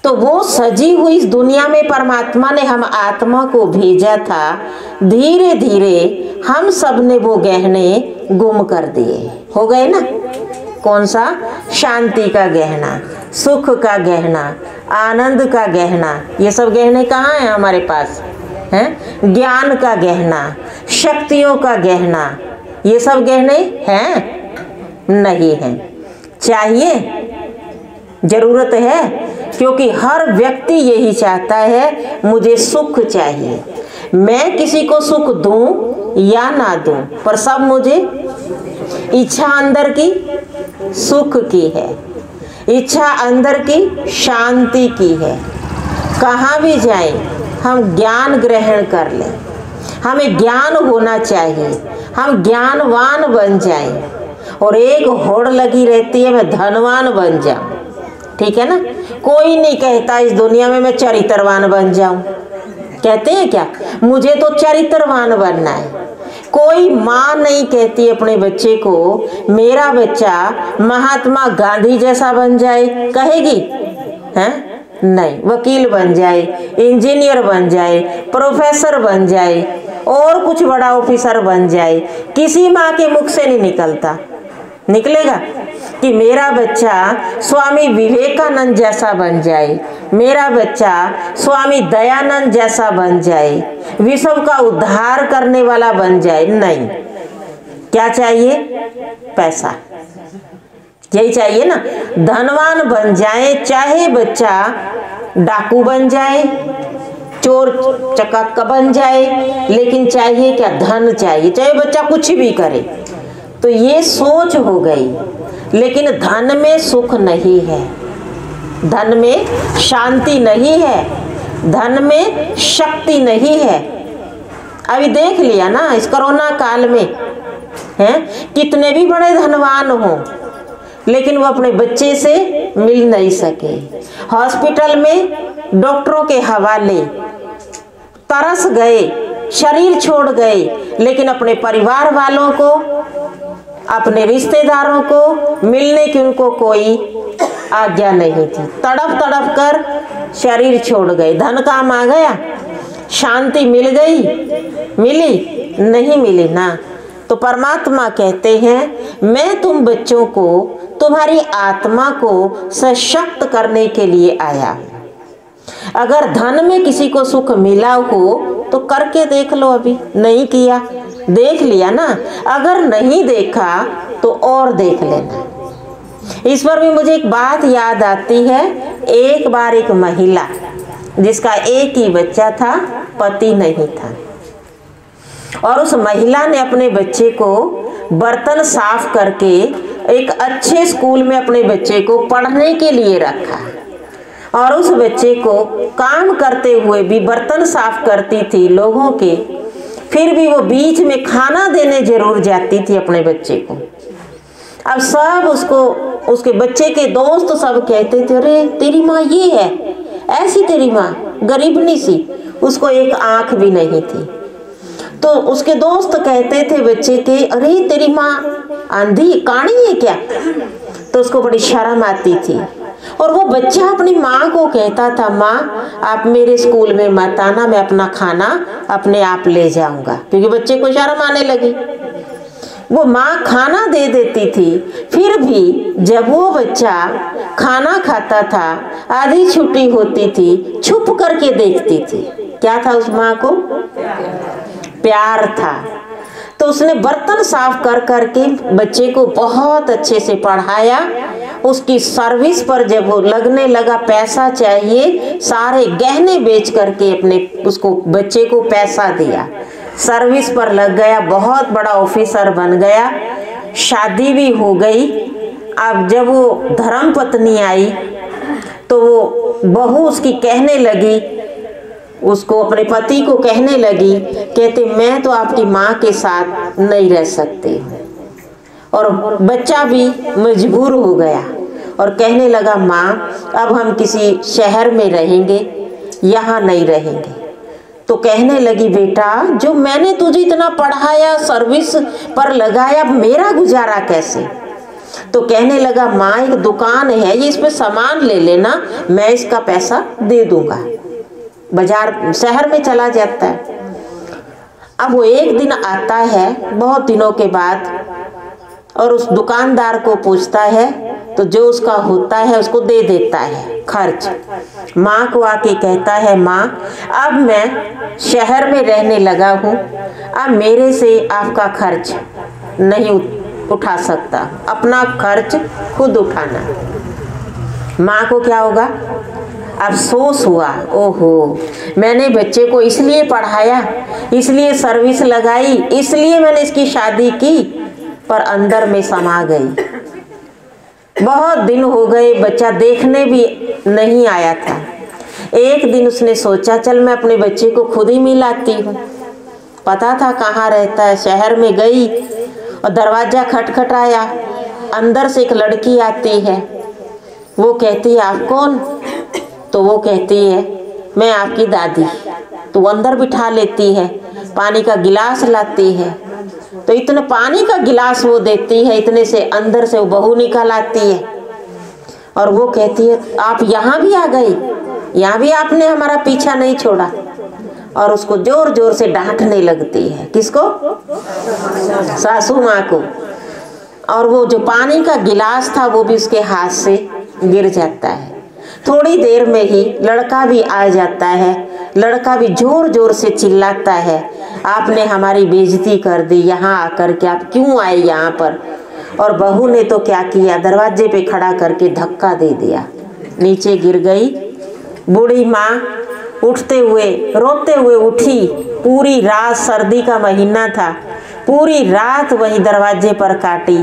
तो वो सजी हुई इस दुनिया में परमात्मा ने हम आत्मा को भेजा था। धीरे धीरे हम सब ने वो गहने गुम कर दिए, हो गए ना। कौन सा? शांति का गहना, सुख का गहना, आनंद का गहना। ये सब गहने कहाँ हैं हमारे पास? हैं? ज्ञान का गहना, शक्तियों का गहना, ये सब गहने हैं? नहीं हैं। चाहिए? जरूरत है, क्योंकि हर व्यक्ति यही चाहता है मुझे सुख चाहिए। मैं किसी को सुख दूं या ना दूं, पर सब मुझे, इच्छा अंदर की सुख की है, इच्छा अंदर की शांति की है। कहाँ भी जाएं हम ज्ञान ग्रहण कर लें, हमें ज्ञान होना चाहिए, हम ज्ञानवान बन जाएं। और एक होड़ लगी रहती है मैं धनवान बन जाऊं, ठीक है ना। कोई नहीं कहता इस दुनिया में मैं चरित्रवान बन जाऊं, कहते हैं क्या? मुझे तो चरित्रवान बनना है। कोई माँ नहीं कहती अपने बच्चे को मेरा बच्चा महात्मा गांधी जैसा बन जाए, कहेगी? हैं? नहीं, वकील बन जाए, इंजीनियर बन जाए, प्रोफेसर बन जाए और कुछ बड़ा ऑफिसर बन जाए। किसी माँ के मुख से नहीं निकलता, निकलेगा कि मेरा बच्चा स्वामी विवेकानंद जैसा बन जाए, मेरा बच्चा स्वामी दयानंद जैसा बन जाए, विश्व का उद्धार करने वाला बन जाए। नहीं, क्या चाहिए? पैसा, यही चाहिए ना। धनवान बन जाए, चाहे बच्चा डाकू बन जाए, चोर चक्का बन जाए, लेकिन चाहिए क्या? धन चाहिए, चाहे बच्चा कुछ भी करे। तो ये सोच हो गई, लेकिन धन में सुख नहीं है, धन में शांति नहीं है, धन में शक्ति नहीं है। अभी देख लिया ना इस कोरोना काल में, हैं कितने भी बड़े धनवान हो लेकिन वो अपने बच्चे से मिल नहीं सके। हॉस्पिटल में डॉक्टरों के हवाले तरस गए, शरीर छोड़ गए, लेकिन अपने परिवार वालों को, अपने रिश्तेदारों को मिलने की उनको कोई आज्ञा नहीं थी। तड़प तड़प कर शरीर छोड़ गए। धन काम आ गया, शांति मिल गई, मिली नहीं मिली ना। तो परमात्मा कहते हैं मैं तुम बच्चों को, तुम्हारी आत्मा को सशक्त करने के लिए आया। अगर धन में किसी को सुख मिला हो तो करके देख लो। अभी नहीं किया, देख लिया ना। अगर नहीं देखा तो और देख लेना। इस पर भी मुझे एक बात याद आती है। एक बार एक महिला जिसका एक ही बच्चा था, पति नहीं था, और उस महिला ने अपने बच्चे को बर्तन साफ करके एक अच्छे स्कूल में अपने बच्चे को पढ़ने के लिए रखा। और उस बच्चे को काम करते हुए भी, बर्तन साफ करती थी लोगों के, फिर भी वो बीच में खाना देने जरूर जाती थी अपने बच्चे को। अब सब उसको, उसके बच्चे के दोस्त सब कहते थे अरे तेरी माँ ये है, ऐसी तेरी माँ, गरीबनी सी, उसको एक आंख भी नहीं थी। तो उसके दोस्त कहते थे बच्चे के अरे तेरी माँ आंधी काणी है क्या। तो उसको बड़ी शर्म आती थी। और वो बच्चा अपनी माँ को कहता था माँ आप मेरे स्कूल में मत आना, मैं अपना खाना अपने आप ले जाऊंगा, क्योंकि बच्चे को शर्म आने लगी। वो माँ खाना दे देती थी, फिर भी जब वो बच्चा खाना खाता था, आधी छुट्टी होती थी, छुप करके देखती थी। क्या था उस माँ को? प्यार था। तो उसने बर्तन साफ कर करके बच्चे को बहुत अच्छे से पढ़ाया। उसकी सर्विस पर जब वो लगने लगा पैसा चाहिए, सारे गहने बेच करके अपने उसको बच्चे को पैसा दिया, सर्विस पर लग गया, बहुत बड़ा ऑफिसर बन गया, शादी भी हो गई। अब जब वो धर्म पत्नी आई तो वो बहू उसकी कहने लगी, उसको अपने पति को कहने लगी, कहते मैं तो आपकी माँ के साथ नहीं रह सकती। और बच्चा भी मजबूर हो गया और कहने लगा माँ अब हम किसी शहर में रहेंगे, यहाँ नहीं रहेंगे। तो कहने लगी बेटा जो मैंने तुझे इतना पढ़ाया, सर्विस पर लगाया, मेरा गुजारा कैसे। तो कहने लगा माँ एक दुकान है, ये इस पे सामान ले लेना, मैं इसका पैसा दे दूंगा। बाजार शहर में चला जाता है। अब वो एक दिन आता है बहुत दिनों के बाद और उस दुकानदार को पूछता है, तो जो उसका होता है उसको दे देता है खर्च। माँ को आके कहता है माँ अब मैं शहर में रहने लगा हूँ, अब मेरे से आपका खर्च नहीं उठा सकता, अपना खर्च खुद उठाना। माँ को क्या होगा? अफसोस हुआ, ओहो मैंने बच्चे को इसलिए पढ़ाया, इसलिए सर्विस लगाई, इसलिए मैंने इसकी शादी की, पर अंदर में समा गई। बहुत दिन हो गए, बच्चा देखने भी नहीं आया था। एक दिन उसने सोचा चल मैं अपने बच्चे को खुद ही मिलाती हूँ। पता था कहाँ रहता है, शहर में गई और दरवाजा खटखटाया। अंदर से एक लड़की आती है, वो कहती है आप कौन? तो वो कहती है मैं आपकी दादी। तो वो अंदर बिठा लेती है, पानी का गिलास लाती है, तो इतने पानी का गिलास वो देती है, इतने से अंदर से वो बहू निकल आती है और वो कहती है आप यहाँ भी आ गई, यहाँ भी आपने हमारा पीछा नहीं छोड़ा। और उसको जोर जोर से डांटने लगती है। किसको? सासू माँ को। और वो जो पानी का गिलास था वो भी उसके हाथ से गिर जाता है। थोड़ी देर में ही लड़का भी आ जाता है। लड़का भी जोर जोर से चिल्लाता है आपने हमारी बेइज्जती कर दी, यहाँ आकर के आप क्यों आए यहाँ पर। और बहू ने तो क्या किया, दरवाजे पे खड़ा करके धक्का दे दिया, नीचे गिर गई। बूढ़ी माँ उठते हुए रोते हुए उठी। पूरी रात, सर्दी का महीना था, पूरी रात वही दरवाजे पर काटी।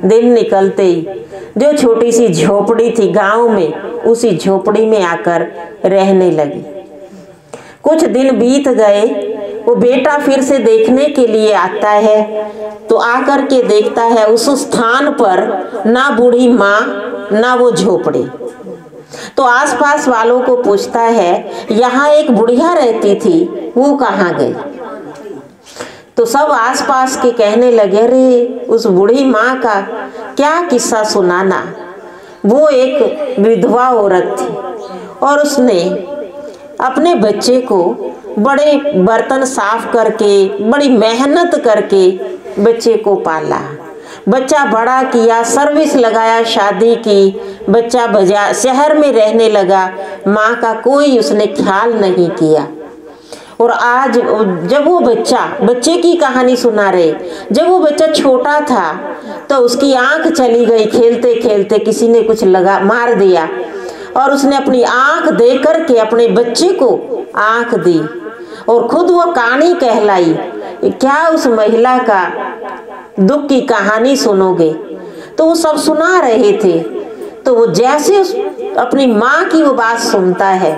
दिन निकलते ही जो छोटी सी झोपड़ी थी गांव में, उसी झोपड़ी में आकर रहने लगी। कुछ दिन बीत गए, वो बेटा फिर से देखने के लिए आता है, तो आकर के देखता है उस स्थान पर ना बूढ़ी माँ ना वो झोपड़ी। तो आसपास वालों को पूछता है, यहाँ एक बुढ़िया रहती थी, वो कहाँ गई? तो सब आसपास के कहने लगे, अरे उस बूढ़ी माँ का क्या किस्सा सुनाना। वो एक विधवा औरत थी और उसने अपने बच्चे को बड़े बर्तन साफ करके, बड़ी मेहनत करके बच्चे को पाला। बच्चा बड़ा किया, सर्विस लगाया, शादी की, बच्चा बाजार शहर में रहने लगा। माँ का कोई उसने ख्याल नहीं किया। और आज जब वो बच्चे की कहानी सुना रहे, जब वो बच्चा छोटा था तो उसकी आंख चली गई, खेलते खेलते किसी ने कुछ मार दिया और उसने अपनी आंख दे करके अपने बच्चे को आंख दी और खुद वो कानी कहलाई। क्या उस महिला का दुख की कहानी सुनोगे? तो वो सब सुना रहे थे। तो वो जैसे अपनी माँ की वो बात सुनता है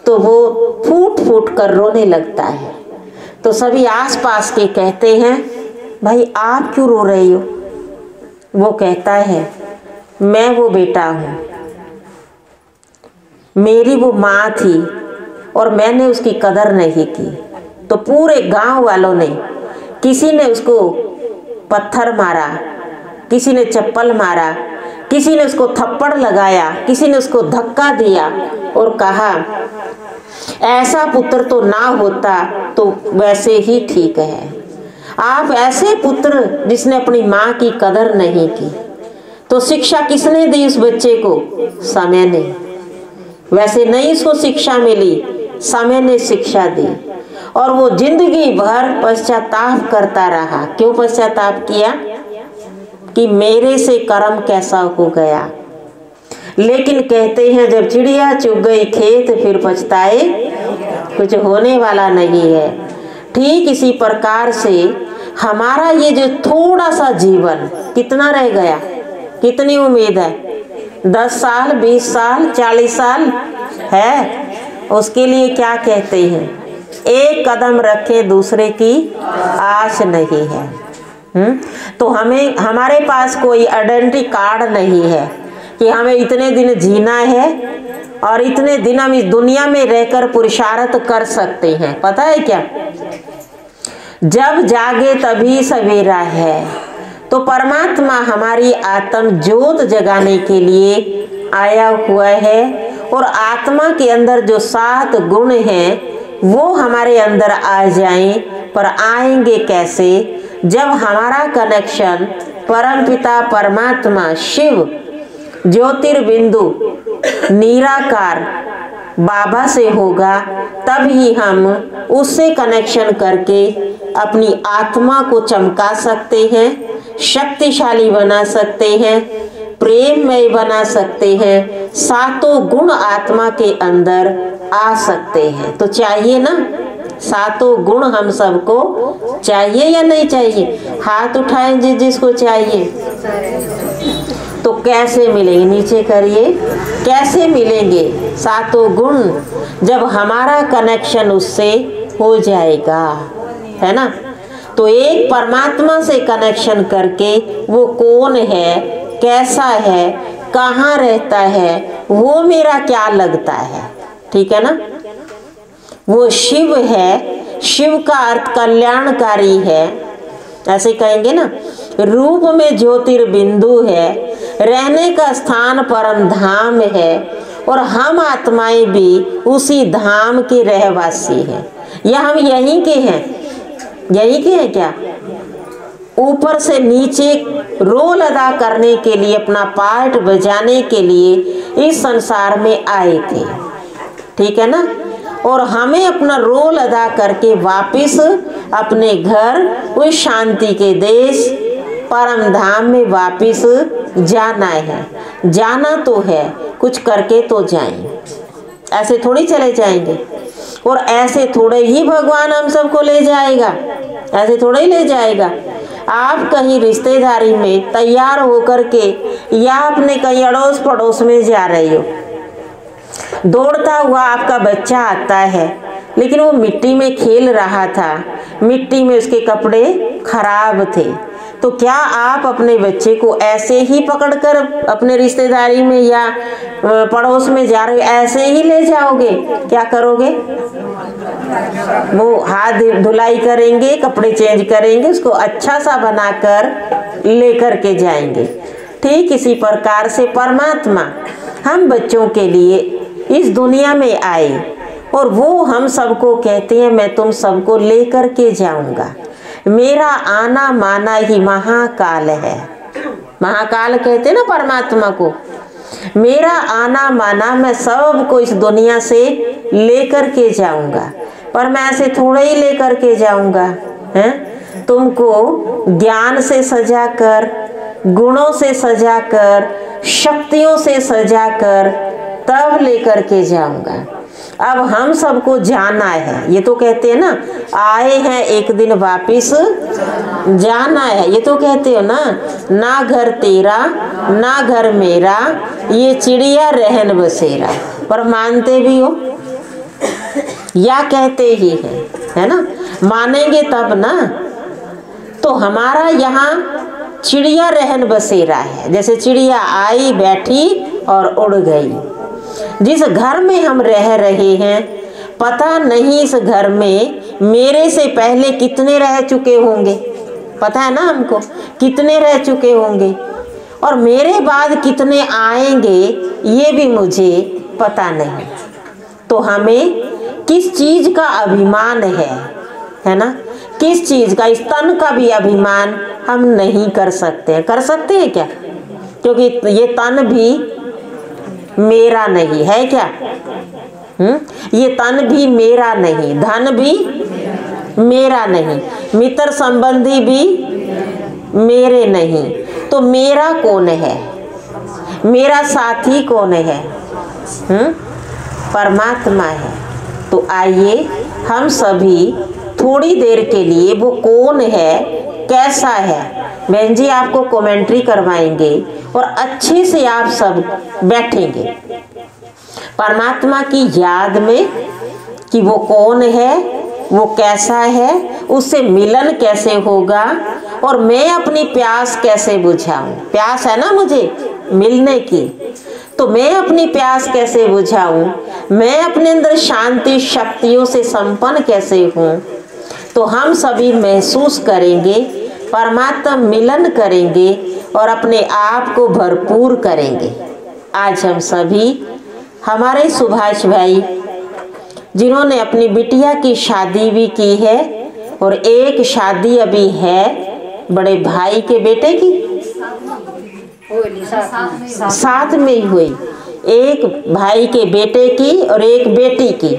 तो वो फूट फूट कर रोने लगता है। तो सभी आसपास के कहते हैं, भाई आप क्यों रो रही हो? वो कहता है, मैं वो बेटा हूँ, मेरी वो माँ थी और मैंने उसकी कदर नहीं की। तो पूरे गांव वालों ने, किसी ने उसको पत्थर मारा, किसी ने चप्पल मारा, किसी ने उसको थप्पड़ लगाया, किसी ने उसको धक्का दिया और कहा ऐसा पुत्र तो ना होता तो वैसे ही ठीक है। आप ऐसे पुत्र जिसने अपनी माँ की कदर नहीं की। तो शिक्षा किसने दी उस बच्चे को? समय ने। वैसे नहीं उसको शिक्षा मिली, समय ने शिक्षा दी। और वो जिंदगी भर पश्चाताप करता रहा। क्यों पश्चाताप किया? कि मेरे से कर्म कैसा हो गया। लेकिन कहते हैं जब चिड़िया चुग गई खेत फिर पछताए कुछ होने वाला नहीं है। ठीक इसी प्रकार से हमारा ये जो थोड़ा सा जीवन कितना रह गया, कितनी उम्मीद है? 10 साल, 20 साल, 40 साल है। उसके लिए क्या कहते हैं, एक कदम रखे दूसरे की आस नहीं है। तो हमारे पास कोई आइडेंटिटी कार्ड नहीं है कि हमें इतने दिन जीना है और इतने दिन हम इस दुनिया में रहकर पुरुषार्थ कर सकते हैं। पता है क्या? जब जागे तभी सवेरा है। तो परमात्मा हमारी आत्म ज्योत जगाने के लिए आया हुआ है और आत्मा के अंदर जो 7 गुण हैं वो हमारे अंदर आ जाएं। पर आएंगे कैसे? जब हमारा कनेक्शन परमपिता परमात्मा शिव ज्योतिर्बिंदु निराकार बाबा से होगा, तब ही हम उससे कनेक्शन करके अपनी आत्मा को चमका सकते हैं, शक्तिशाली बना सकते हैं, प्रेममय बना सकते हैं, 7 गुण आत्मा के अंदर आ सकते हैं। तो चाहिए ना 7 गुण हम सबको चाहिए या नहीं चाहिए? हाथ उठाएं जिसको चाहिए। तो कैसे मिलेंगे? नीचे करिए, कैसे मिलेंगे 7 गुण? जब हमारा कनेक्शन उससे हो जाएगा, है ना। तो एक परमात्मा से कनेक्शन करके वो कौन है, कैसा है, कहाँ रहता है, वो मेरा क्या लगता है, ठीक है ना। वो शिव है, शिव का अर्थ कल्याणकारी है, ऐसे कहेंगे ना। रूप में ज्योतिर्बिंदु है, रहने का स्थान परम धाम है और हम आत्माएं भी उसी धाम के रहवासी हैं। या हम यहीं के हैं? यहीं के हैं क्या? ऊपर से नीचे रोल अदा करने के लिए, अपना पार्ट बजाने के लिए इस संसार में आए थे, ठीक है ना। और हमें अपना रोल अदा करके वापस अपने घर, उस शांति के देश परम धाम में वापस जाना है। जाना तो है, कुछ करके तो जाएं, ऐसे थोड़ी चले जाएंगे। और ऐसे थोड़े ही भगवान हम सबको ले जाएगा, ऐसे थोड़े ही ले जाएगा। आप कहीं रिश्तेदारी में तैयार होकर के या अपने कहीं अड़ोस पड़ोस में जा रहे हो, दौड़ता हुआ आपका बच्चा आता है, लेकिन वो मिट्टी में खेल रहा था, मिट्टी में उसके कपड़े खराब थे, तो क्या आप अपने बच्चे को ऐसे ही पकड़कर अपने रिश्तेदारी में या पड़ोस में जा रहे हो ऐसे ही ले जाओगे? क्या करोगे? वो हाथ धुलाई करेंगे, कपड़े चेंज करेंगे, उसको अच्छा सा बनाकर लेकर के जाएंगे। ठीक इसी प्रकार से परमात्मा हम बच्चों के लिए इस दुनिया में आए और वो हम सबको कहते हैं मैं तुम सबको लेकर के जाऊंगा। मेरा आना माना ही महाकाल है। महाकाल कहते हैं ना परमात्मा को। मेरा आना माना मैं सबको इस दुनिया से लेकर के जाऊंगा, पर मैं ऐसे थोड़े ही लेकर के जाऊंगा, हैं? तुमको ज्ञान से सजाकर, गुणों से सजाकर, शक्तियों से सजाकर तब लेकर के जाऊंगा। अब हम सबको जाना है, ये तो कहते हैं ना, आए हैं एक दिन वापिस जाना है, ये तो कहते हो ना, ना घर तेरा ना घर मेरा, ये चिड़िया रहन बसेरा। पर मानते भी हो या कहते ही है ना? मानेंगे तब ना। तो हमारा यहाँ चिड़िया रहन बसेरा है, जैसे चिड़िया आई बैठी और उड़ गई। जिस घर में हम रह रहे हैं, पता नहीं इस घर में मेरे से पहले कितने रह चुके होंगे, पता है ना हमको कितने रह चुके होंगे, और मेरे बाद कितने आएंगे ये भी मुझे पता नहीं। तो हमें किस चीज का अभिमान है ना? किस चीज का? इस तन का भी अभिमान हम नहीं कर सकते हैं। कर सकते हैं क्या? क्योंकि ये तन भी मेरा नहीं है क्या? ये तन भी मेरा नहीं, धन भी मेरा नहीं, मित्र संबंधी भी मेरे नहीं, तो मेरा कौन है? मेरा साथी कौन है? परमात्मा है। तो आइए हम सभी थोड़ी देर के लिए वो कौन है, कैसा है, बहन जी आपको कमेंट्री करवाएंगे और अच्छे से आप सब बैठेंगे परमात्मा की याद में कि वो कौन है, वो कैसा है, उससे मिलन कैसे होगा और मैं अपनी प्यास कैसे बुझाऊं। प्यास है ना मुझे मिलने की, तो मैं अपनी प्यास कैसे बुझाऊं, मैं अपने अंदर शांति शक्तियों से संपन्न कैसे हूं। तो हम सभी महसूस करेंगे, परमात्मा मिलन करेंगे और अपने आप को भरपूर करेंगे। आज हम सभी, हमारे सुभाष भाई जिन्होंने अपनी बिटिया की शादी भी की है और एक शादी अभी है बड़े भाई के बेटे की, साथ में ही हुई, एक भाई के बेटे की और एक बेटी की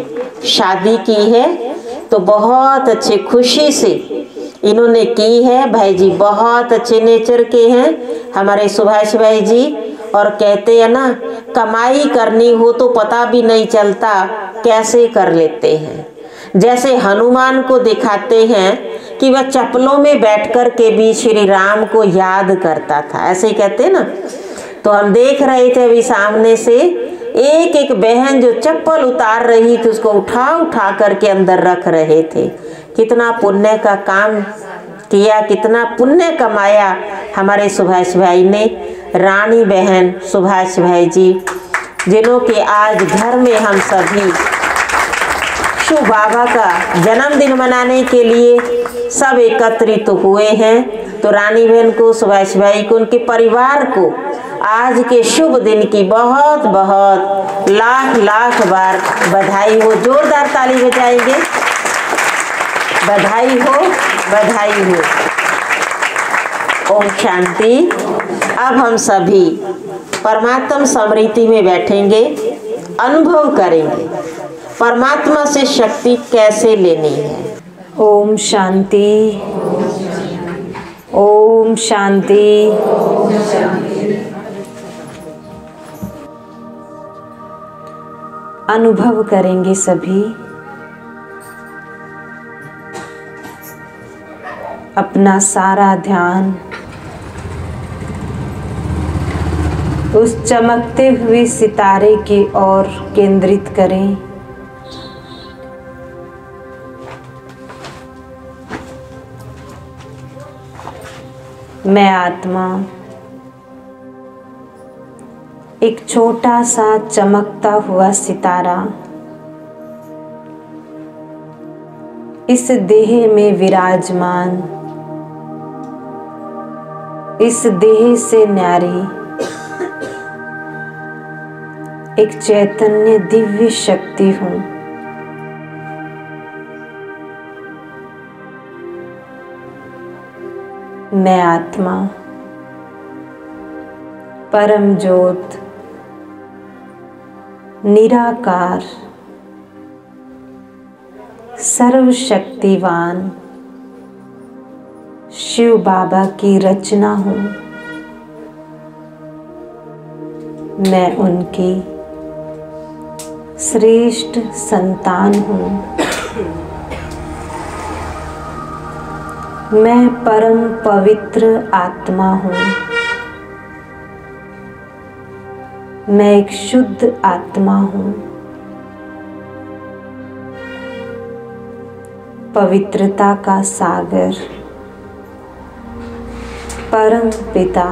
शादी की है। तो बहुत अच्छे खुशी से इन्होंने की है। भाई जी बहुत अच्छे नेचर के हैं हमारे सुभाष भाई जी, और कहते हैं ना कमाई करनी हो तो पता भी नहीं चलता कैसे कर लेते हैं। जैसे हनुमान को दिखाते हैं कि वह चप्पलों में बैठकर के भी श्री राम को याद करता था, ऐसे ही कहते हैं ना। तो हम देख रहे थे अभी सामने से एक एक बहन जो चप्पल उतार रही थी उसको उठा उठा करके अंदर रख रहे थे। कितना पुण्य का काम किया, कितना पुण्य कमाया हमारे सुभाष भाई ने। रानी बहन सुभाष भाई जी जिन्हों के आज घर में हम सभी शिव बाबा का जन्मदिन मनाने के लिए सब एकत्रित हुए हैं। तो रानी बहन को, सुभाष भाई को, उनके परिवार को आज के शुभ दिन की बहुत बहुत लाख लाख बार बधाई हो। जोरदार ताली बजाएंगे। बधाई हो, बधाई हो। ओम शांति। अब हम सभी परमात्मा स्मृति में बैठेंगे, अनुभव करेंगे परमात्मा से शक्ति कैसे लेनी है। ओम शांति, ओम शांति। अनुभव करेंगे सभी। अपना सारा ध्यान उस चमकते हुए सितारे की ओर केंद्रित करें। मैं आत्मा एक छोटा सा चमकता हुआ सितारा इस देह में विराजमान, इस देह से न्यारी एक चैतन्य दिव्य शक्ति हूँ। मैं आत्मा परम ज्योत निराकार सर्वशक्तिवान शिव बाबा की रचना हूँ। मैं उनकी श्रेष्ठ संतान हूँ। मैं परम पवित्र आत्मा हूँ। मैं एक शुद्ध आत्मा हूँ। पवित्रता का सागर परम पिता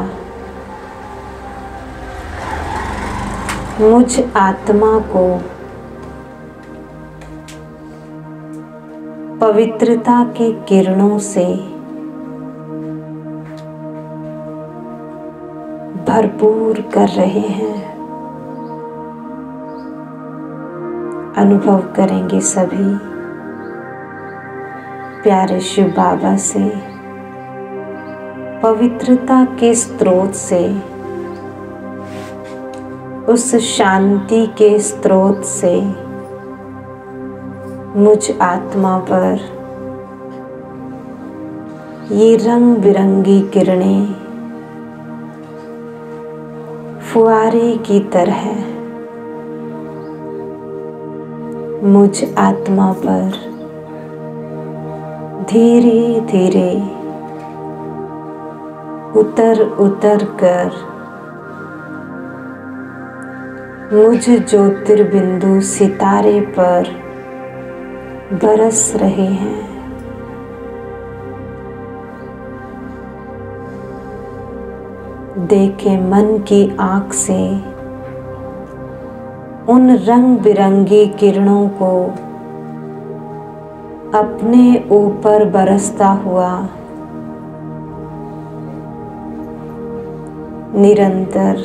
मुझ आत्मा को पवित्रता की किरणों से भरपूर कर रहे हैं। अनुभव करेंगे सभी प्यारे शिव बाबा से, पवित्रता के स्रोत से, उस शांति के स्रोत से मुझ आत्मा पर ये रंग बिरंगी किरणें फुआरे की तरह मुझ आत्मा पर धीरे धीरे उतर उतर कर मुझ ज्योतिर्बिंदु सितारे पर बरस रहे हैं। देखें मन की आँख से उन रंग बिरंगी किरणों को अपने ऊपर बरसता हुआ निरंतर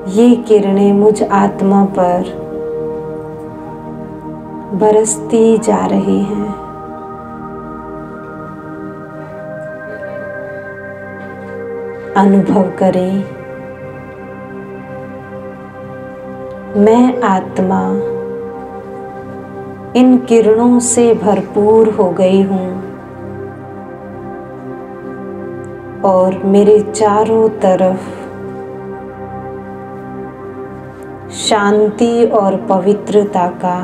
ये किरणें मुझ आत्मा पर बरसती जा रही हैं। अनुभव करें मैं आत्मा इन किरणों से भरपूर हो गई हूँ और मेरे चारों तरफ शांति और पवित्रता का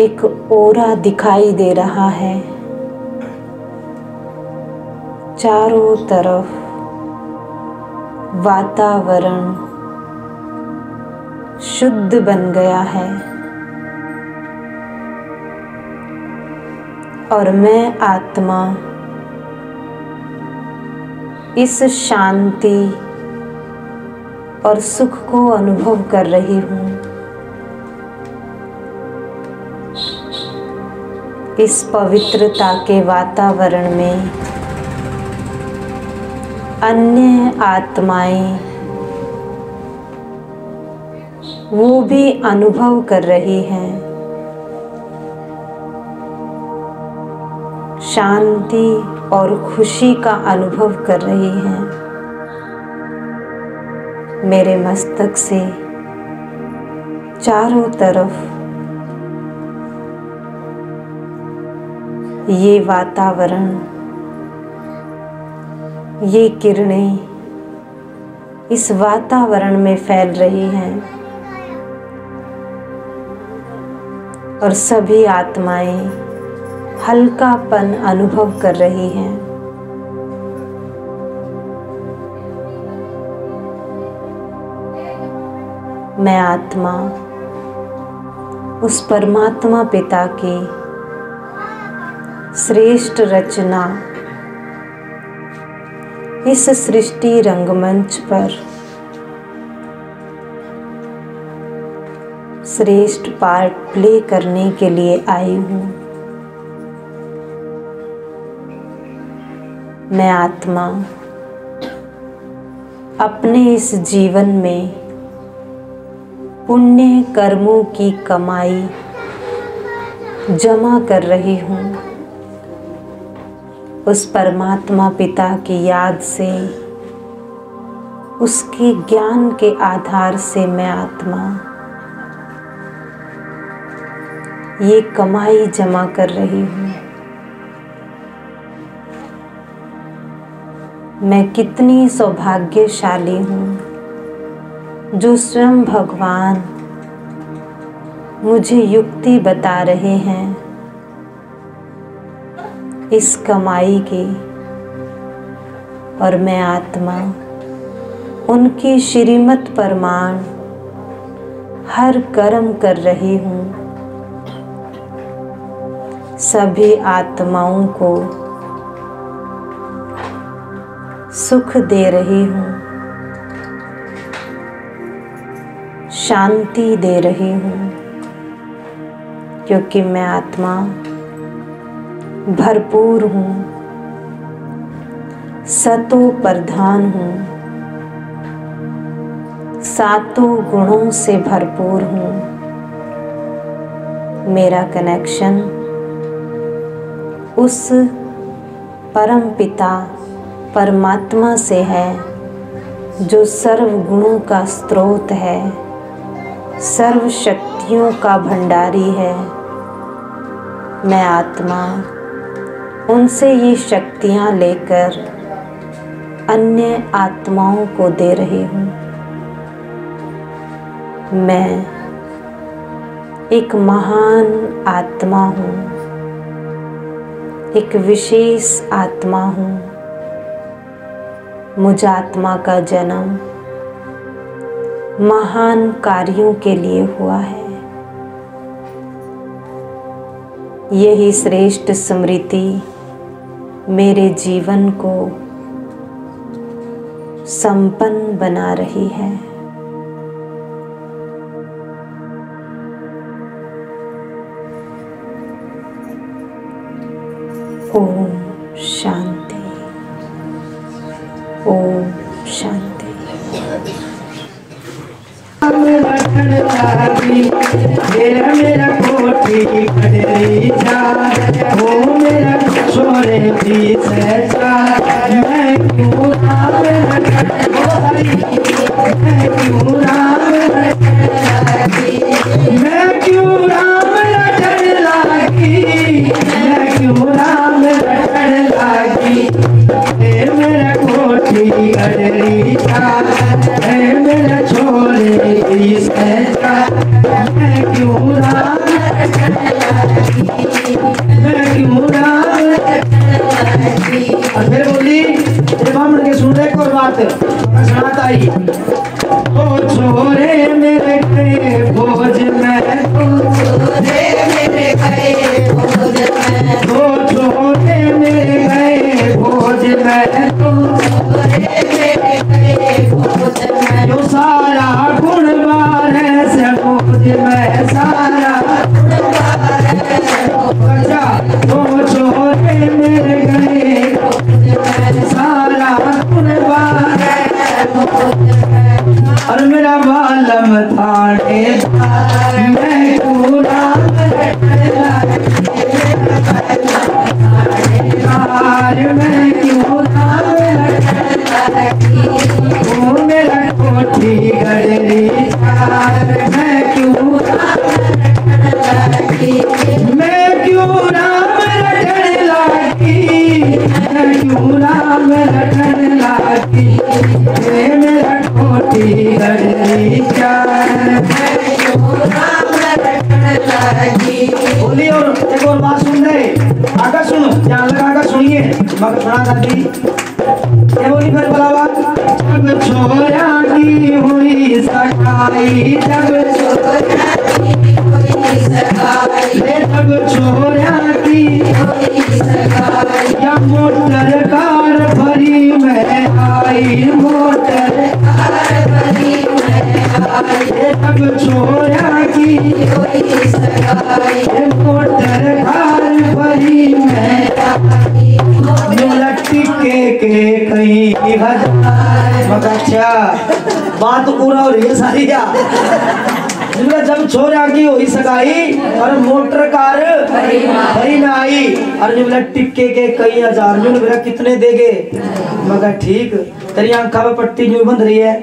एक ओरा दिखाई दे रहा है। चारों तरफ वातावरण शुद्ध बन गया है और मैं आत्मा इस शांति और सुख को अनुभव कर रही हूँ। इस पवित्रता के वातावरण में अन्य आत्माएं वो भी अनुभव कर रही हैं। शांति और खुशी का अनुभव कर रही हैं। मेरे मस्तक से चारों तरफ ये वातावरण, ये किरणें इस वातावरण में फैल रही हैं और सभी आत्माएं हल्कापन अनुभव कर रही हैं। मैं आत्मा उस परमात्मा पिता की श्रेष्ठ रचना इस सृष्टि रंगमंच पर श्रेष्ठ पार्ट प्ले करने के लिए आई हूँ। मैं आत्मा अपने इस जीवन में पुण्य कर्मों की कमाई जमा कर रही हूँ। उस परमात्मा पिता की याद से, उसके ज्ञान के आधार से मैं आत्मा ये कमाई जमा कर रही हूँ। मैं कितनी सौभाग्यशाली हूँ जो स्वयं भगवान मुझे युक्ति बता रहे हैं इस कमाई की, और मैं आत्मा उनकी श्रीमत परमाण हर कर्म कर रही हूँ। सभी आत्माओं को सुख दे रही हूँ, शांति दे रही हूँ, क्योंकि मैं आत्मा भरपूर हूँ, सतो प्रधान हूँ, सातों गुणों से भरपूर हूँ। मेरा कनेक्शन उस परम पिता परमात्मा से है जो सर्व गुणों का स्रोत है, सर्व शक्तियों का भंडारी है। मैं आत्मा उनसे ये शक्तियाँ लेकर अन्य आत्माओं को दे रही हूँ। मैं एक महान आत्मा हूँ, एक विशेष आत्मा हूँ। मुझ आत्मा का जन्म महान कार्यों के लिए हुआ है। यही श्रेष्ठ स्मृति मेरे जीवन को संपन्न बना रही है। ओम शांति, ओम शांति। मेरा कोठी कटरी जा, वो मेरा छोरे भी सहजा। मैं क्यों राम मैं क्यों राम लटन लागी, मैं क्यों राम लटन लागी। मेरा कोठी कटरी जा, मेरा छोरे भी सहजा। मैं क्यों राम मैं क्यों राम। और फिर बोली ब्राह्मण के सुन रहे और बात सुनाता आई। ओ छोरे मेरे गए भोज में, ओ छोरे मेरे गए भोज में, जो सारा गुण बारे से भोज में सारा। ओ छोरे मेरे गए सारा गुण बारे। और मेरा बालम थाने मैं क्यों राम मैं क्यों राम। ओ मेरा कोठी गडरी मैं क्यों मैं क्यों राम लटन लागी, मैं क्यों राम लटन लागी। मेरा कोठी गडरी मैं क्यों राम लटन लागी। एक और बात सुन रहे आका, सुनो ध्यान लगा कर सुनिए। मगर सुना दादी क्या बोली फिर बुलावा। जब छोरा की हुई सगाई, जब छोरा की हुई सगाई, जब छोरा की हुई सगाई, या मोटर कार भरी में आई, मोटर कार भरी में आई, जब छोरा की हुई सगाई, मोटर कार भरी में आई, लट्टी के कई हजार। अच्छा बात पूरा और ये सारी जब छोरा की हुई सगाई और मोटर कार भरी में आई, और जो बोला टिक्के के कई हजार, जो बोला कितने देगे। मगर ठीक तेरी आंखा में पट्टी जो बंध रही है।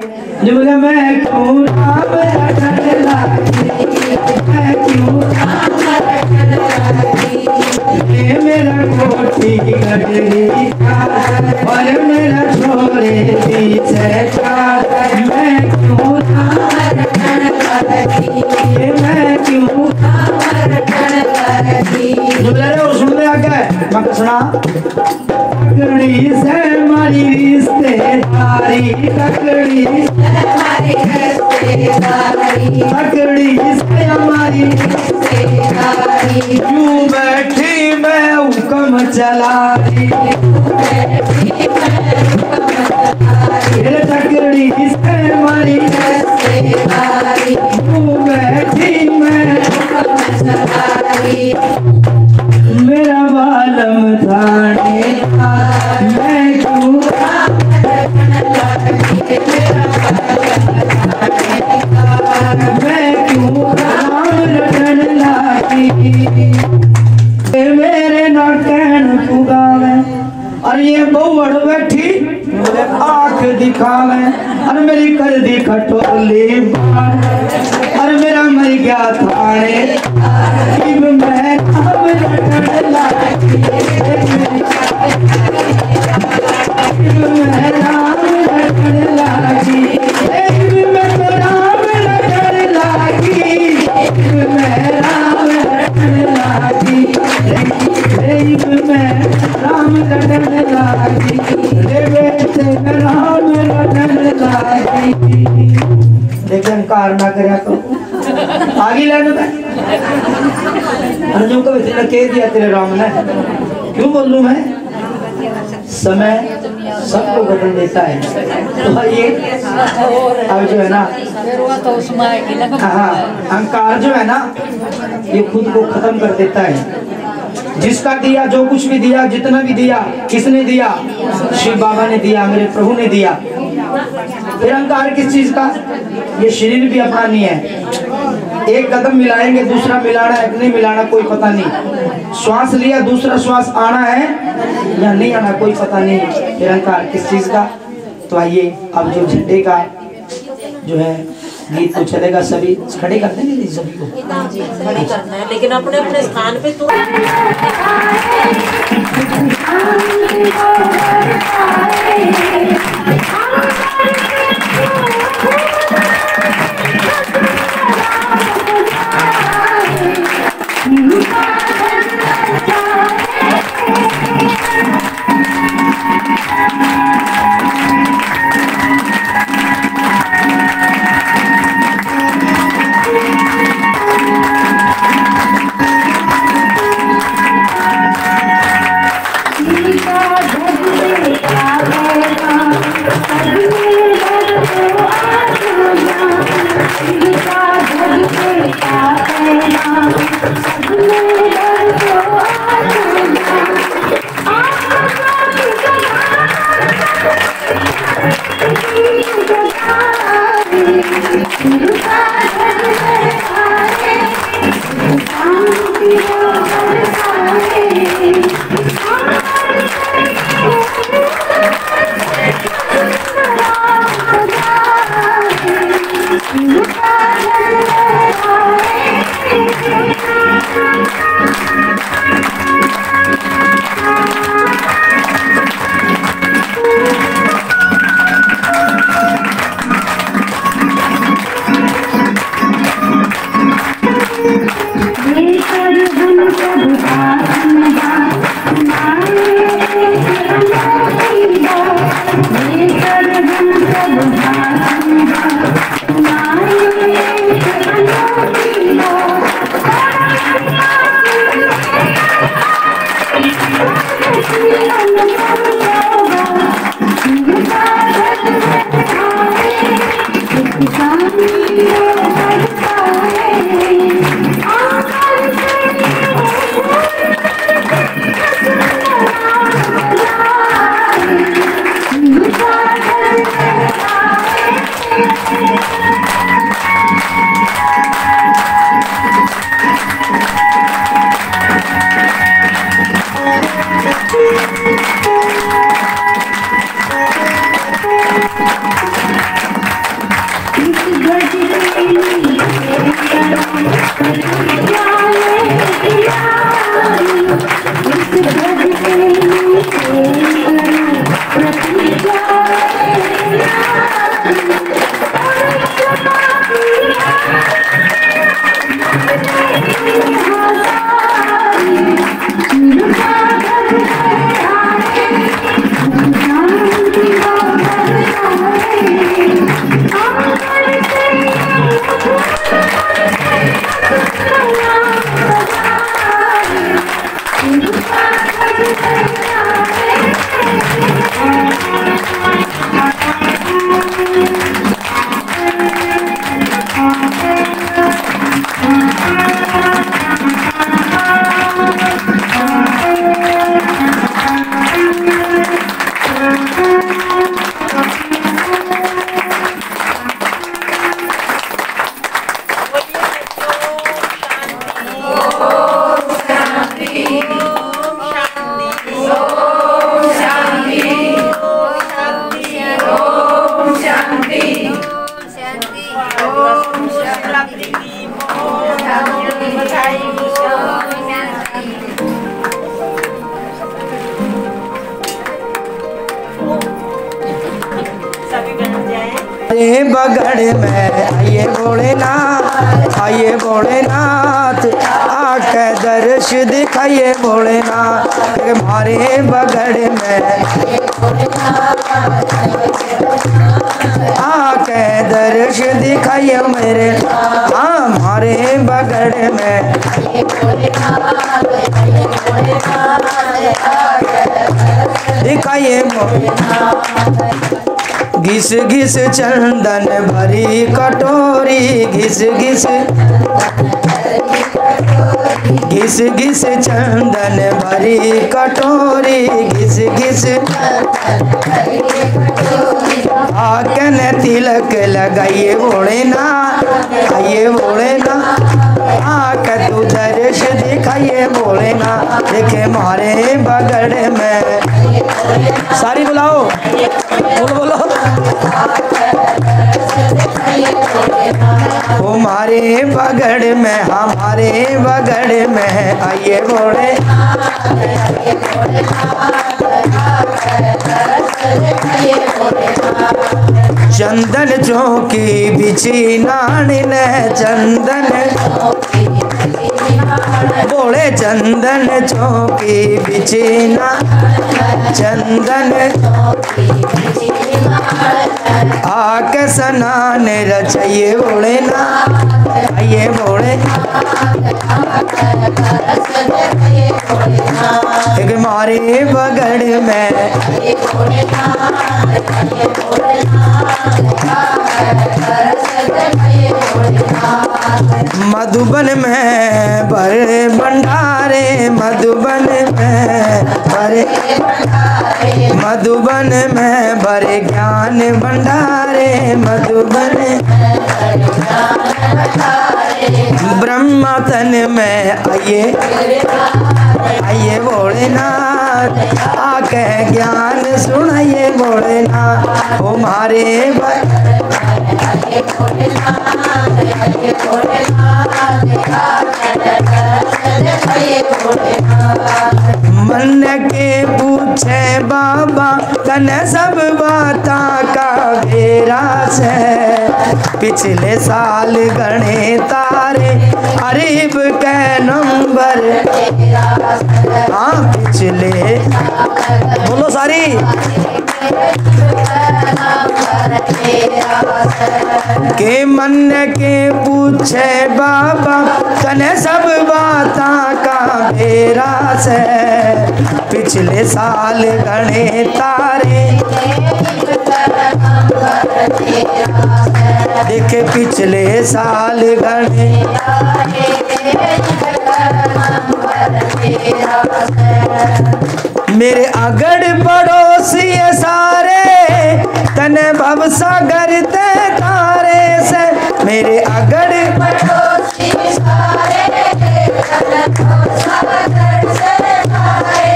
जो बोला मैं क्यों राम रटन लागी, मैं क्यों राम रटन लागी, ये मेरा कोठी गडरी और मेरा छोरे पीछे चार, मैं क्यों राम रटन लागी, ये मैं क्यों राम रटन लागी। जो बोला रे और सुन ले आगे मगर सुना। तकड़ी से हमारी रिश्तेदारी, तकड़ी से हमारी रिश्तेदारी, तकड़ी से हमारी रिश्तेदारी, यूं बैठी मैं हुक्म चला रही, तकड़ी से हमारी रिश्तेदारी, यूं बैठी मैं हुक्म चला रही, मेरा बालम थाने का मैं क्यों राम रटन लागी, मैं क्यों राम रटन लागी, मेरे नाटन पुगावे और ये बहुड़ बैठी मेरे आँख दिखावे, और मेरी कर दी खटोली और मेरा मर गया थाने, मैं राम रटन लागी, मैं राम रटन लागी, मैं राम रटन लागी, मैं राम रटन लागी, मैं राम रटन लागी, मैं राम रटन लागी। देखिए अहंकार ना करे तो आगे लेने में अर्जुन को इतना कह दिया तेरे राम ने। क्यों बोल लूं मैं, समय सबको बदल देता है। तो ये अब जो है ना हाँ अहंकार जो है ना ये खुद को खत्म कर देता है। जिसका दिया जो कुछ भी दिया, जितना भी दिया, किसने दिया? शिव बाबा ने दिया, मेरे प्रभु ने दिया। फिर अहंकार किस चीज का? ये शरीर भी अपना नहीं है। एक कदम मिलाएंगे, दूसरा मिलाना है नहीं मिलाना कोई पता नहीं। श्वास लिया, दूसरा श्वास आना है या नहीं आना कोई पता नहीं। फिर अहंकार किस चीज का? तो आइए अब जो झंडे का जो है गीत तो चलेगा, सभी खड़े कर देंगे सभी को खड़ी करना है, लेकिन अपने अपने स्थान पे तो हमारे बगड़ में आइए भोलेनाथ, आइए भोलेनाथ, आके दर्श दिखाइए भोलेनाथ। हमारे बगड़ में आके दर्श दिखाइए मेरे, हमारे बगड़ में दिखाइए। घिस घिस चंदन भरी कटोरी, घिस घिस घिस घिस चंदन भरी कटोरी, घिस घिस आकन तिलक लगाइए भोलेनाथ, आइए भोलेनाथ, आक तू दर्श दिखाइए भोलेनाथ। देखे मारे बगड़ में, सारी बुलाओ, बोलो बोलो, हमारे बगड़ में, हमारे बगड़ में आइए भोले। चंदन चौकी बिछी नानिन, चंदन बोले चंदन चौकी बिछीना, चंदन आके सनान रचाइए भोलेनाथ, आइए भोले। एक मारे बगड़ में मधुबन में भरे भंडारे, मधुबन में भरे, मधुबन में भरे ज्ञान भंडारे, मधुबन ब्रह्मा तन में आइए, आइए भोलेनाथ, आके ज्ञान सुनाइए भोलेनाथ। हमारे मन के पूछे बाबा तन सब बाता का बेरा से, पिछले साल गणे तारे अरीब के नंबर, हाँ पिछले बोलो सारी, के मन के पूछे बाबा तने सब बाता का बेरा से, पिछले साल गणे तारे देखे, पिछले साल गणे मेरे अगड़ पड़ोसी सारे तने भव सागर ते तारे से, मेरे अगड़ पड़ोसी सारे तने भव सागर से तारे।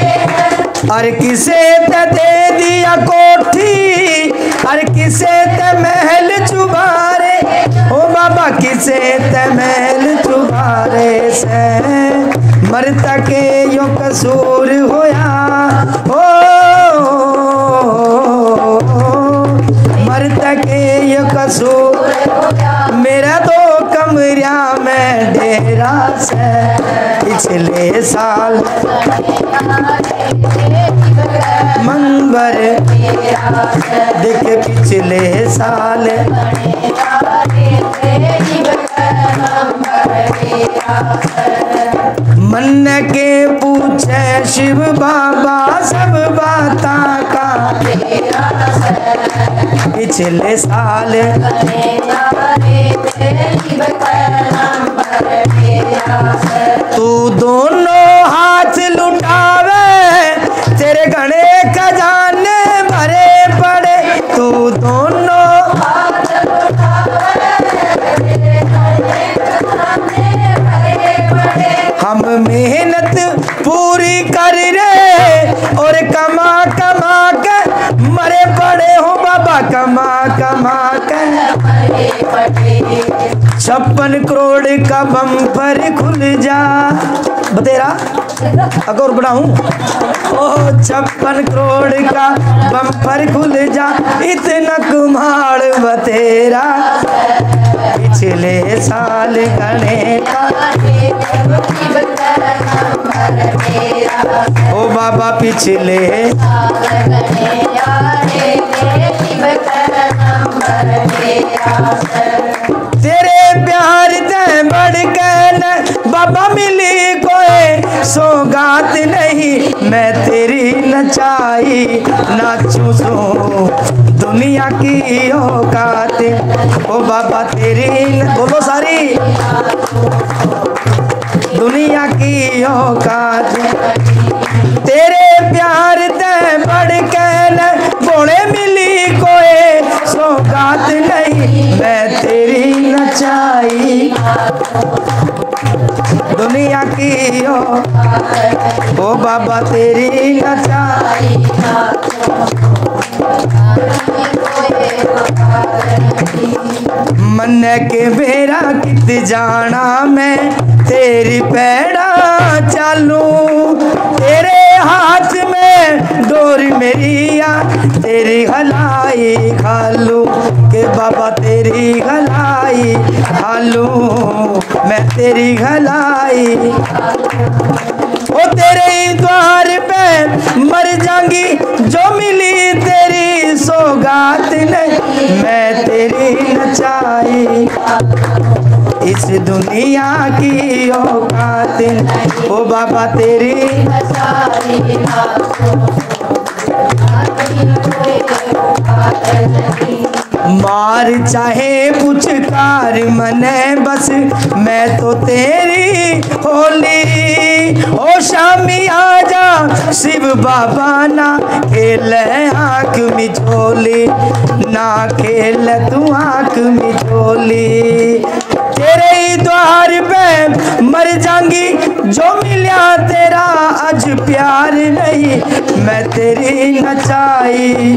अरे किसे ते दे दिया कोठी, अरे किसे ते महल चुबारे, ओ बाबा किसे ते महल चुबारे से, मरता के यो कसूर होया, ओ मरता के यो कसूर मेरा तो कमरिया में डेरा से, पिछले साल मंगर देखे, पिछले साल मन के पूछे शिव बाबा सब बाता का, पिछले साल तू दोनों हाथ लुटावे, तेरे गणे खजाने भरे पड़े, तू दोनों हम मेहनत पूरी कर रे और कमा कमा के मरे पड़े हो बाबा, कमा कमा के 56 करोड़ का बम्पर खुल जा, बतेरा अगर और बढ़ाऊं, ओ 56 करोड़ का बम्पर खुल जा, इतना कुम्हाड़ बतेरा, पिछले साल गणे का, ओ बाबा पिछले तेरे प्यार ते बढ़ के बाबा मिली कोई सौगात नहीं, मैं तेरी नचाई नाचूं सो दुनिया की औकात, ओ बाबा तेरी बोलो सारी दुनिया की औकात, तेरे प्यार ते बढ़ के बोले मिली कोई सौगात नहीं, मैं तेरी नचाई दुनिया की ओ बाबा तेरी नचाई, मन के बेरा कित जाना मैं तेरी पैड़ा चालू, तेरे हाथ में डोरी मेरी आ, तेरी हलाई खालू के बाबा तेरी हलाई खालू, मैं तेरी हलाई, ओ तेरे ही द्वार पे मर जाऊंगी, जो मिली तेरी सौगात नहीं, मैं तेरी नचाई इस दुनिया की औकात, ओ बाबा तेरी मार चाहे पुचकार मने बस मैं तो तेरी होली, ओ शामी आजा शिव बाबा ना खेल आँख मिचोली, ना खेल तू आँख मिचोली, तेरे ही द्वार पे मर जाऊंगी, जो मिलिया तेरा आज प्यार नहीं, मैं तेरी नचाई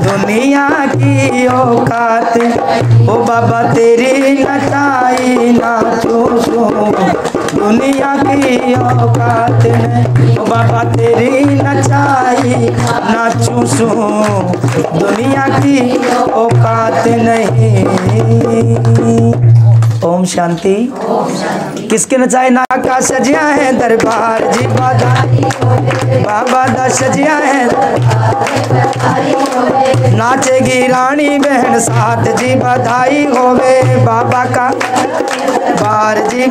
दुनिया की औकात, ओ बाबा तेरी नचाई नाचूं सो दुनिया की औकात नहीं, ओ बाबा तेरी नचाई नाचूं सो दुनिया की औकात नहीं। ओम शांति। किसके नचाए नाका सजिया है दरबार जी बधाई, बाबा दा सजिया है नाचेगी रानी बहन साथ जी बधाई होवे, बाबा का बार जी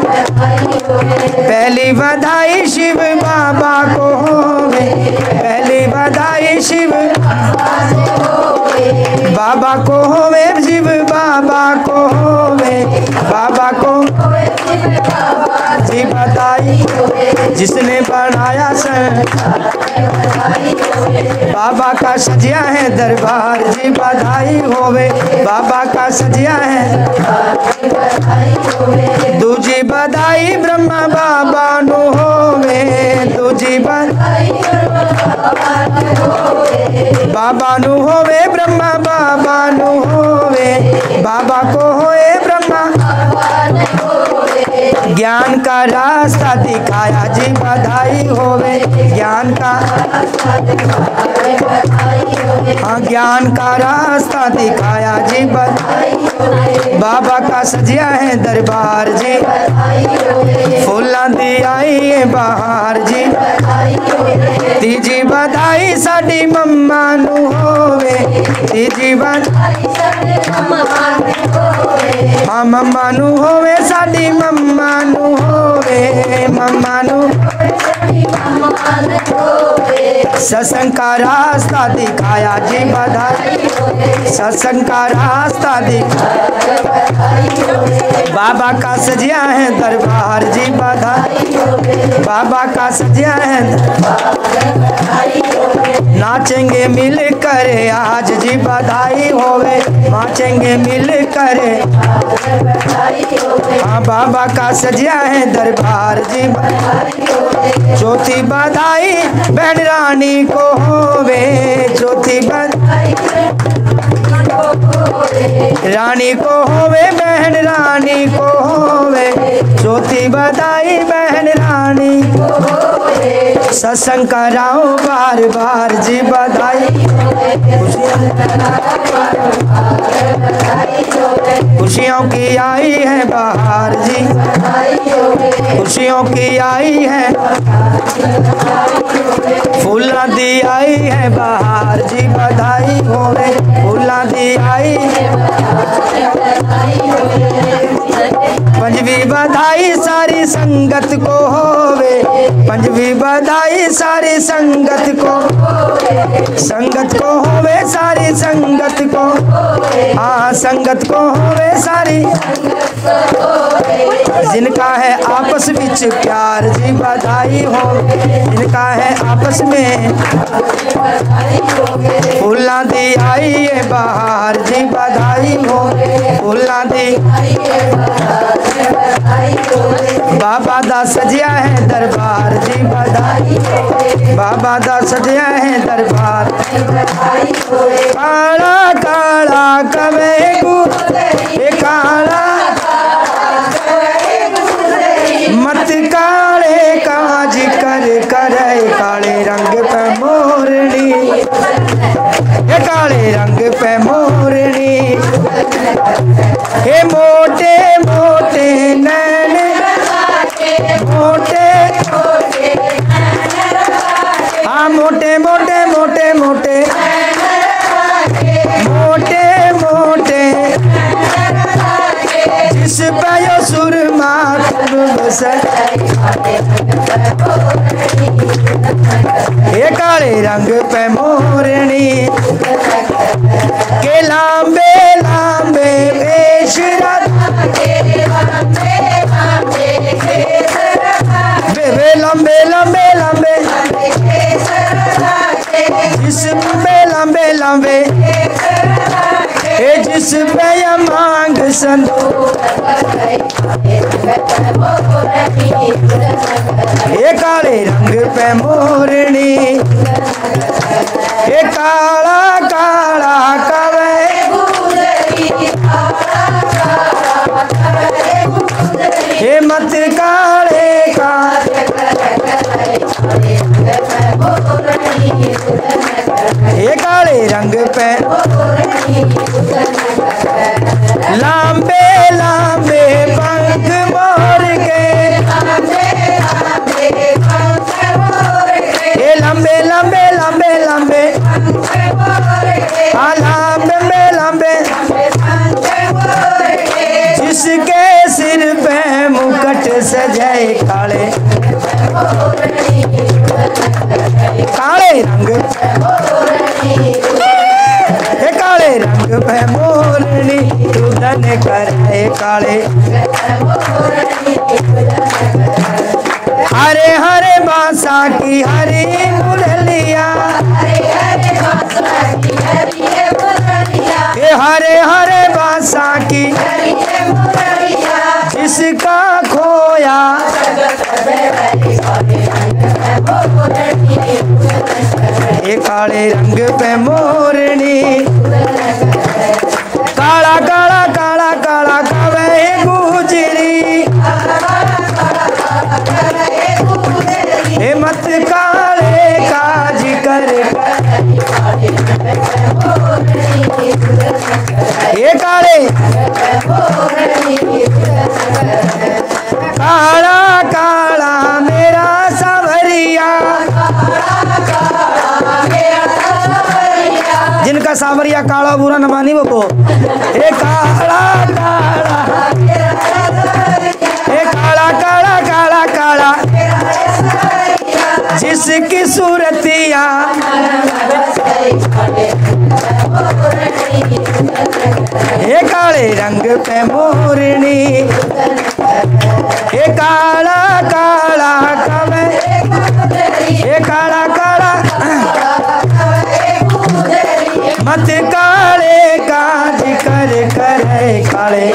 पहली बधाई शिव बाबा को होवे, पहली बधाई शिव बाबा को होवे, शिव बाबा को होवे, बाबा को जी बधाई, जिसने बनाया सर बाबा का सजिया है दरबार जी बधाई होवे, बाबा का सजिया है दूजी बधाई ब्रह्मा बाबा नु होवे, दूजी बधाई बाबा नु होवे, ब्रह्मा बाबा नु होवे, बाबा को होए ब्रह्मा, ज्ञान का रास्ता दिखाया जी बधाई होवे, ज्ञान का हाँ ज्ञान का रास्ता दिखाया जी बाबा का सजिया है दरबार जी, फूला दी आई बाहर जी, तीजी बधाई साडी मम्मा नु होवे, तीजी बधाई हाँ मम्मा नु होवे, साडी मम्मा नु होवे, मम्मा नु सत्संग का रास्ता दिखाया जी बधाई, सत्संग का रास्ता दिखाया, बाबा का सजिया है दरबार जी बधाई, बाबा का सजिया है, नाचेंगे मिल कर आज जी बधाई होवे, नाचेंगे मिल कर हाँ बाबा का सजिया है दरबार जी, चौथी बधाई बहन रानी को होवे, चौथी बधाई रानी को होवे, बहन रानी को होवे, चौथी पंजवी बधाई बहन रानी, सत्संग कराओ बार बार जी बधाई। खुशियों की आई है बहार जी, खुशियों की आई है, फूलों दी आई है बहार जी बधाई होवे, फूलों दी आई। पंजवी बधाई सारी संगत को होवे, पंजवी बधाई सारी संगत को, संगत को होवे सारी संगत को, हाँ संगत को होवे सारी। जिनका है आपस बिच प्यार जी बधाई हो, जिनका है आपस में, फूलां दी आई है बहार जी बधाई हो, फूलां दी। बाबा दा सजिया है दरबार जी बधाई, बाबा दा सजिया है दरबार। काला काला कवे काला मत काले काज कर करे, काले रंग पे मोरनी, हे काले रंग पे मोरनी, हे मोटे मोटे नैन, मोटे हाँ मोटे मोटे मोटे मोटे मोटे मोटे, जिस पे यो सुरमा बस, ये काले रंग पे मोरनी के लांबे लांबे बेशरत, वे लंबे लंबे लंबे, जिसमें लंबे लंबे, जिस पे ये मांग संदूक, ये काले रंग पे मोरनी, ये काला काला कवे, ये मत काले का, ये काले रंग पे लांबे लांबे पंख मोर के, ये लंबे लंबे लंबे लंबे, हाँ लंबे लंबे, जिसके सिर पे मुकुट सजाए काले, काले रंग, हे काले रंग पे मोरनी, तुदन करे काले। हरे हरे बांसा की हरी मुरलिया, हे हरे हरे बांसा की, जिसका खोया ये काले रंग पे मोरनी, काला काला काला काला कवे गुजरी, हे मत काले काज कर, ये काले काला काला मेरा सावरिया, जिनका सावरिया काला बुरा न मानी वो को, हे काला काला, हे काला काला काला काला, जिसकी सूरतिया, हे काले रंग पे मोरनी, हे काला काला कवे, हे काला काला मत काले काज कर करे काले,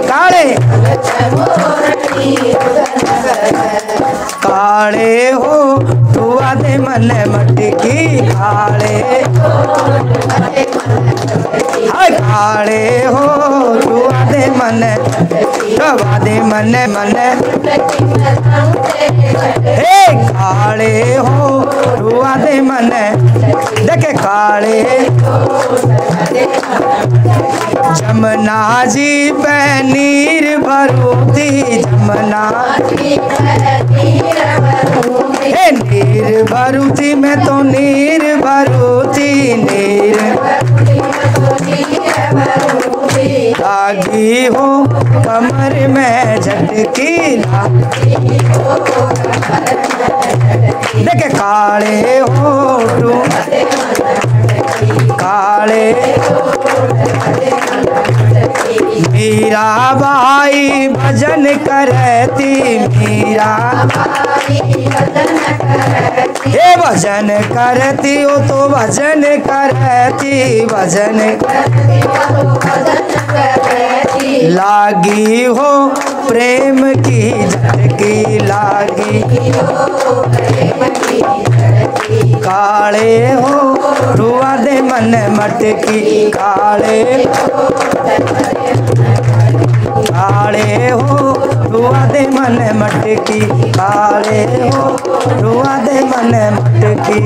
काले काले हो तू आदे मन मटकी, काले हाय काले हो तू आदे दे मन रुआ दे मन मन हे काले हो रुआ दे मन देखे काले जमुना जी पे नीर भरूती जमुना हे नीर भरूती मैं तो नीर भरूती नीर लागी हो कमर में झटकी देखे काले हो काले मीरा बाई भजन करती मीरा हे भजन करती हो तो भजन करती भजन लागी हो प्रेम की झटकी लागी काले हो रुआ दे मन मटकी काले काले हो रुआ दे मन मटकी काले हो रुआ दे मन मटकी।